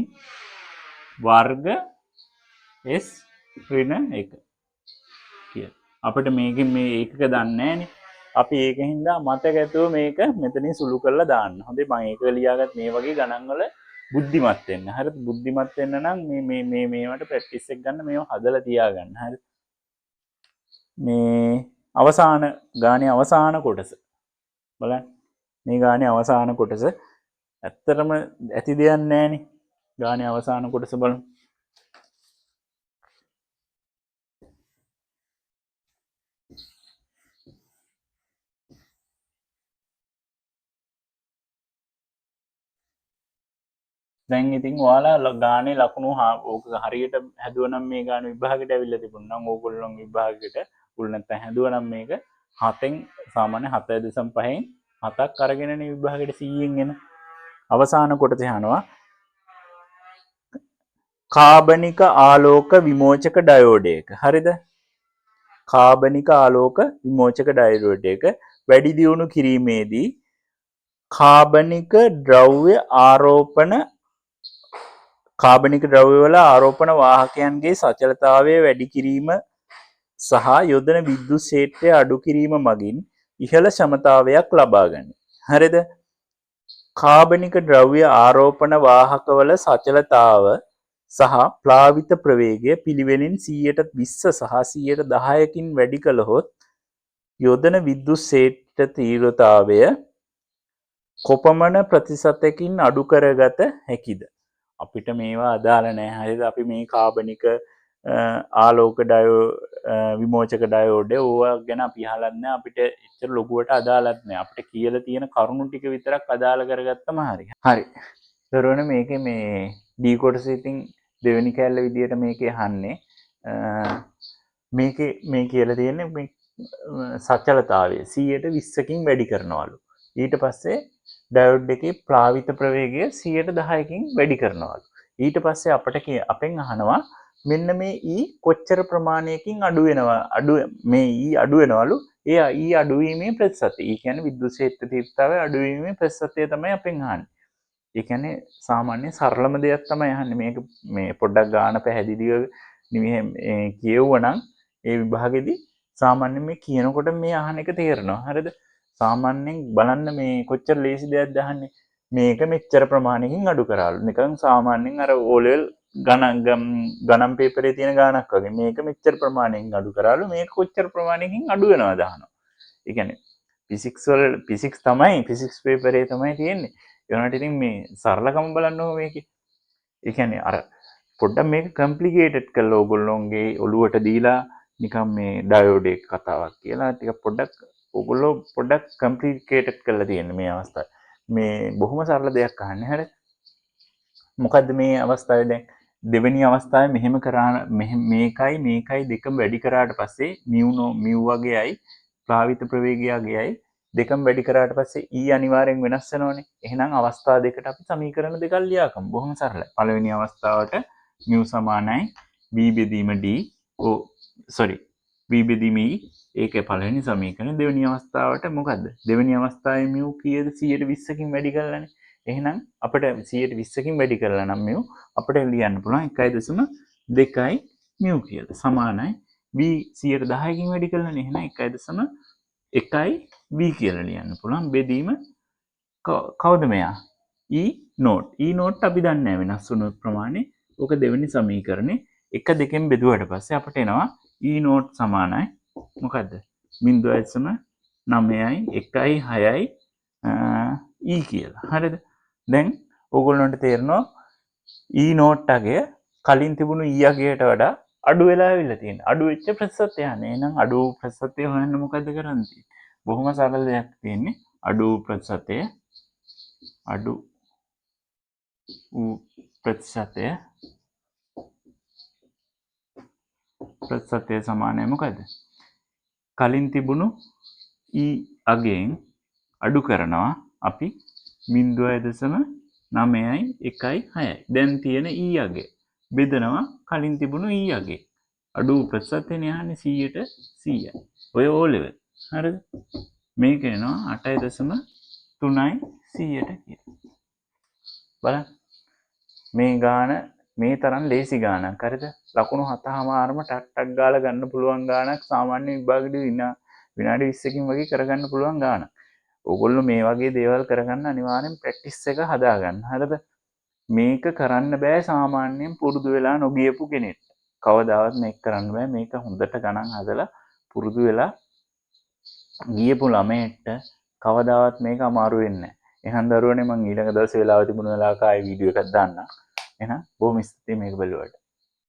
වර්ග s ඍණ 1 කියලා. අපිට මේකෙන් මේ ඒකක දන්නේ නැහනේ. අපි ඒකින් හින්දා මතක ඇතුව මේක මෙතනින් සුළු කරලා දාන්න. හොඳේ මම ඒක ලියාගත් මේ වගේ ගණන් වල බුද්ධිමත් වෙන්න. හරිද? බුද්ධිමත් වෙන්න නම් මේ මේවට ප්‍රැක්ටිස් එක ගන්න මේව හදලා තියාගන්න. හරිද? මේ අවසාන ගානේ අවසාන කොටස බලන්න. මේ ගානේ අවසාන කොටස ඇත්තටම ඇති දෙයක් නැහනේ. ගානේ අවසාන කොටස බලමු. දැන් ඉතින් ඔයාලා ගානේ ලකුණු ඕක හරියට හැදුවනම් මේ ගාන විභාගයට ඇවිල්ලා තිබුණා නම් ඕගොල්ලෝ විභාගයට උල් නැත්නම් හැදුවනම් මේක 7න් සාමාන්‍ය 7.5න් 7ක් අරගෙනනේ විභාගයට 100න් එන. අවසාන කොටස යනවා කාබනික ආලෝක විමෝචක ඩයෝඩයක. හරිද? කාබනික ආලෝක විමෝචක ඩයෝඩයක වැඩි දියුණු කිරීමේදී කාබනික ද්‍රව්‍ය වල ආරෝපණ වාහකයන්ගේ සචලතාවය වැඩි කිරීම සහ යොදන විද්‍යුත් ක්ෂේත්‍රය අඩු කිරීම මගින් ඉහළ ක්ෂමතාවයක් ලබා ගනී. හරිද? කාබනික ද්‍රව්‍ය ආරෝපණ වාහකවල සචලතාව සහ ප්ලාවිත ප්‍රවේගය පිළිවෙලින් 120 සහ 110කින් වැඩි කළහොත් යොදන විද්‍යුත් ක්ෂේත්‍ර තීව්‍රතාවය කොපමණ ප්‍රතිශතකින් අඩු කරගත හැකිද? අපිට මේවා අදාළ නැහැ. හරිද? අපි මේ කාබනික ආලෝක විමෝචක ඩයෝඩ් ඕවා ගැන අපි අහලත් නැහැ. අපිට එච්චර ලොකුවට අදාළත් නැහැ. අපිට කියලා තියෙන කරුණු ටික විතරක් අදාළ කරගත්තම හරි. හරි. දරුවනේ මේකේ මේ D කොටස ඉතින් දෙවෙනි කැලේ විදියට මේකේ අහන්නේ. මේකේ මේ කියලා තියෙන්නේ මේ සචලතාවය 120කින් වැඩි කරනවලු. ඊට පස්සේ ඩයෝඩ් එකේ ප්ලාවිත ප්‍රවේගය 110කින් වැඩි කරනවලු. ඊට පස්සේ අපෙන් අහනවා මෙන්න මේ E කොච්චර ප්‍රමාණයකින් අඩු වෙනවලු. ඒ E අඩුවීමේ ප්‍රතිශතය. ඒ කියන්නේ විද්‍යුත් ක්ෂේත්‍ර තීව්‍රතාවය අඩුවීමේ ප්‍රතිශතය තමයි අපෙන් අහන්නේ. ඒ කියන්නේ සාමාන්‍ය සරලම දෙයක් තමයි අහන්නේ. මේක මේ පොඩ්ඩක් ගාන පැහැදිලිව කියවුවනම් ඒ විභාගෙදී සාමාන්‍යයෙන් මේ කියනකොට මේ අහන එක තේරෙනවා. හරිද? සාමාන්‍යයෙන් බලන්න මේ කොච්චර ලේසි දෙයක්ද අහන්නේ. මේක මෙච්චර ප්‍රමාණයකින් අඩු කරාලු. නිකන් සාමාන්‍යයෙන් අර O level ගණන් පේපරේ තියෙන ගානක් වගේ. මේක මෙච්චර ප්‍රමාණයකින් අඩු කරාලු. මේක කොච්චර ප්‍රමාණයකින් අඩු වෙනවද අහනවා. ඒ කියන්නේ ෆිසික්ස් පේපරේ තමයි තියෙන්නේ. ඒ වුණාට ඉතින් මේ සරලකම බලන්න ඕනේ මේකේ. ඒ කියන්නේ අර පොඩ්ඩක් මේක කම්ප්ලිකේටඩ් කරලා ඕගොල්ලෝගේ ඔළුවට දීලා නිකන් මේ ඩයෝඩ් එක කතාවක් කියලා ටික ඕගොල්ලෝ පොඩ්ඩක් කම්ප්ලිකේටඩ් කරලා තියෙන මේ අවස්ථාවේ. මේ බොහොම සරල දෙයක් අහන්නේ. හරිද? මොකද්ද මේ අවස්ථාවේ දැන් දෙවෙනි අවස්ථාවේ මෙහෙම කරා මේකයි දෙකම වැඩි කරාට පස්සේ මියු වගේයි ප්ලාවිත ප්‍රවේගයගේයි දෙකම වැඩි කරාට පස්සේ E අනිවාර්යෙන් වෙනස් වෙනවනේ. එහෙනම් අවස්ථා දෙකට අපි සමීකරණ දෙකක් ලියාගමු. බොහොම සරලයි. පළවෙනි අවස්ථාවට μ සමානයි v බෙදීම d v බෙදීම e ඒකේ පළවෙනි සමීකරණය. දෙවෙනි අවස්ථාවට මොකද්ද? දෙවෙනි අවස්ථාවේ mu කීයද? 120කින් වැඩි කරලානේ. එහෙනම් අපිට 120කින් වැඩි කරලා නම් mu අපිට ලියන්න පුළුවන් 1.2යි mu කියලා. සමානයි v 110කින් වැඩි කරලානේ. එහෙනම් 1.1යි v කියලා ලියන්න පුළුවන්. බෙදීම කවුද මෙයා? e note. e නෝට් අපි දන්නේ නැහැ වෙනස් වුණු ප්‍රමාණය. ඕක දෙවෙනි සමීකරණේ 1 2කින් බෙදුවට පස්සේ අපිට එනවා e නෝට් සමානයි මොකද්ද? 0.9යි 1යි 6යි e කියලා. හරිද? දැන් ඕගොල්ලන්ට තේරෙනවා e නෝට් අගය කලින් තිබුණු e අගයට වඩා අඩු වෙලා ආවිල්ලා තියෙනවා. අඩු වෙච්ච ප්‍රතිශතය යන්නේ. එහෙනම් අඩු ප්‍රතිශතය හොයන්න මොකද්ද කරන්න තියෙන්නේ? බොහොම සරල දෙයක් තියෙන්නේ. අඩු ප්‍රතිශතය සමානයි මොකද්ද? කලින් තිබුණු e අගයෙන් අඩු කරනවා අපි 0.9යි 1යි 6යි. දැන් තියෙන e අගය බෙදනවා කලින් තිබුණු e අගය. අඩු ප්‍රතිශතයනේ යන්නේ 100ට 100යි. ඔය O level. හරිද? මේක එනවා 8.3යි 100ට කියලා. බලන්න. මේ ගාන මේ තරම් ලේසි ගානක්. හරිද? ලකුණු 7මාරම ටක් ටක් ගාලා ගන්න පුළුවන් ගානක් සාමාන්‍ය විභාගෙදී විනාඩි 20කින් වගේ කරගන්න පුළුවන් ගානක්. ඕගොල්ලෝ මේ වගේ දේවල් කරගන්න අනිවාර්යෙන් ප්‍රැක්ටිස් එක හදාගන්න. හරිද? මේක කරන්න බෑ සාමාන්‍යයෙන් පුරුදු වෙලා නොගියපු කෙනෙක්. කවදාවත් මේක කරන්න බෑ. මේක හොඳට ගණන් හදලා පුරුදු වෙලා ගියපු ළමයට කවදාවත් මේක අමාරු වෙන්නේ නැහැ. එහෙනම් දරුවනේ මම ඊළඟ දවසේ වෙලාව තිබුණ වෙලාවක ආයෙ වීඩියෝ එකක් දාන්නම්. එහෙනම් බොහොම ස්තුතියි මේක බලුවට.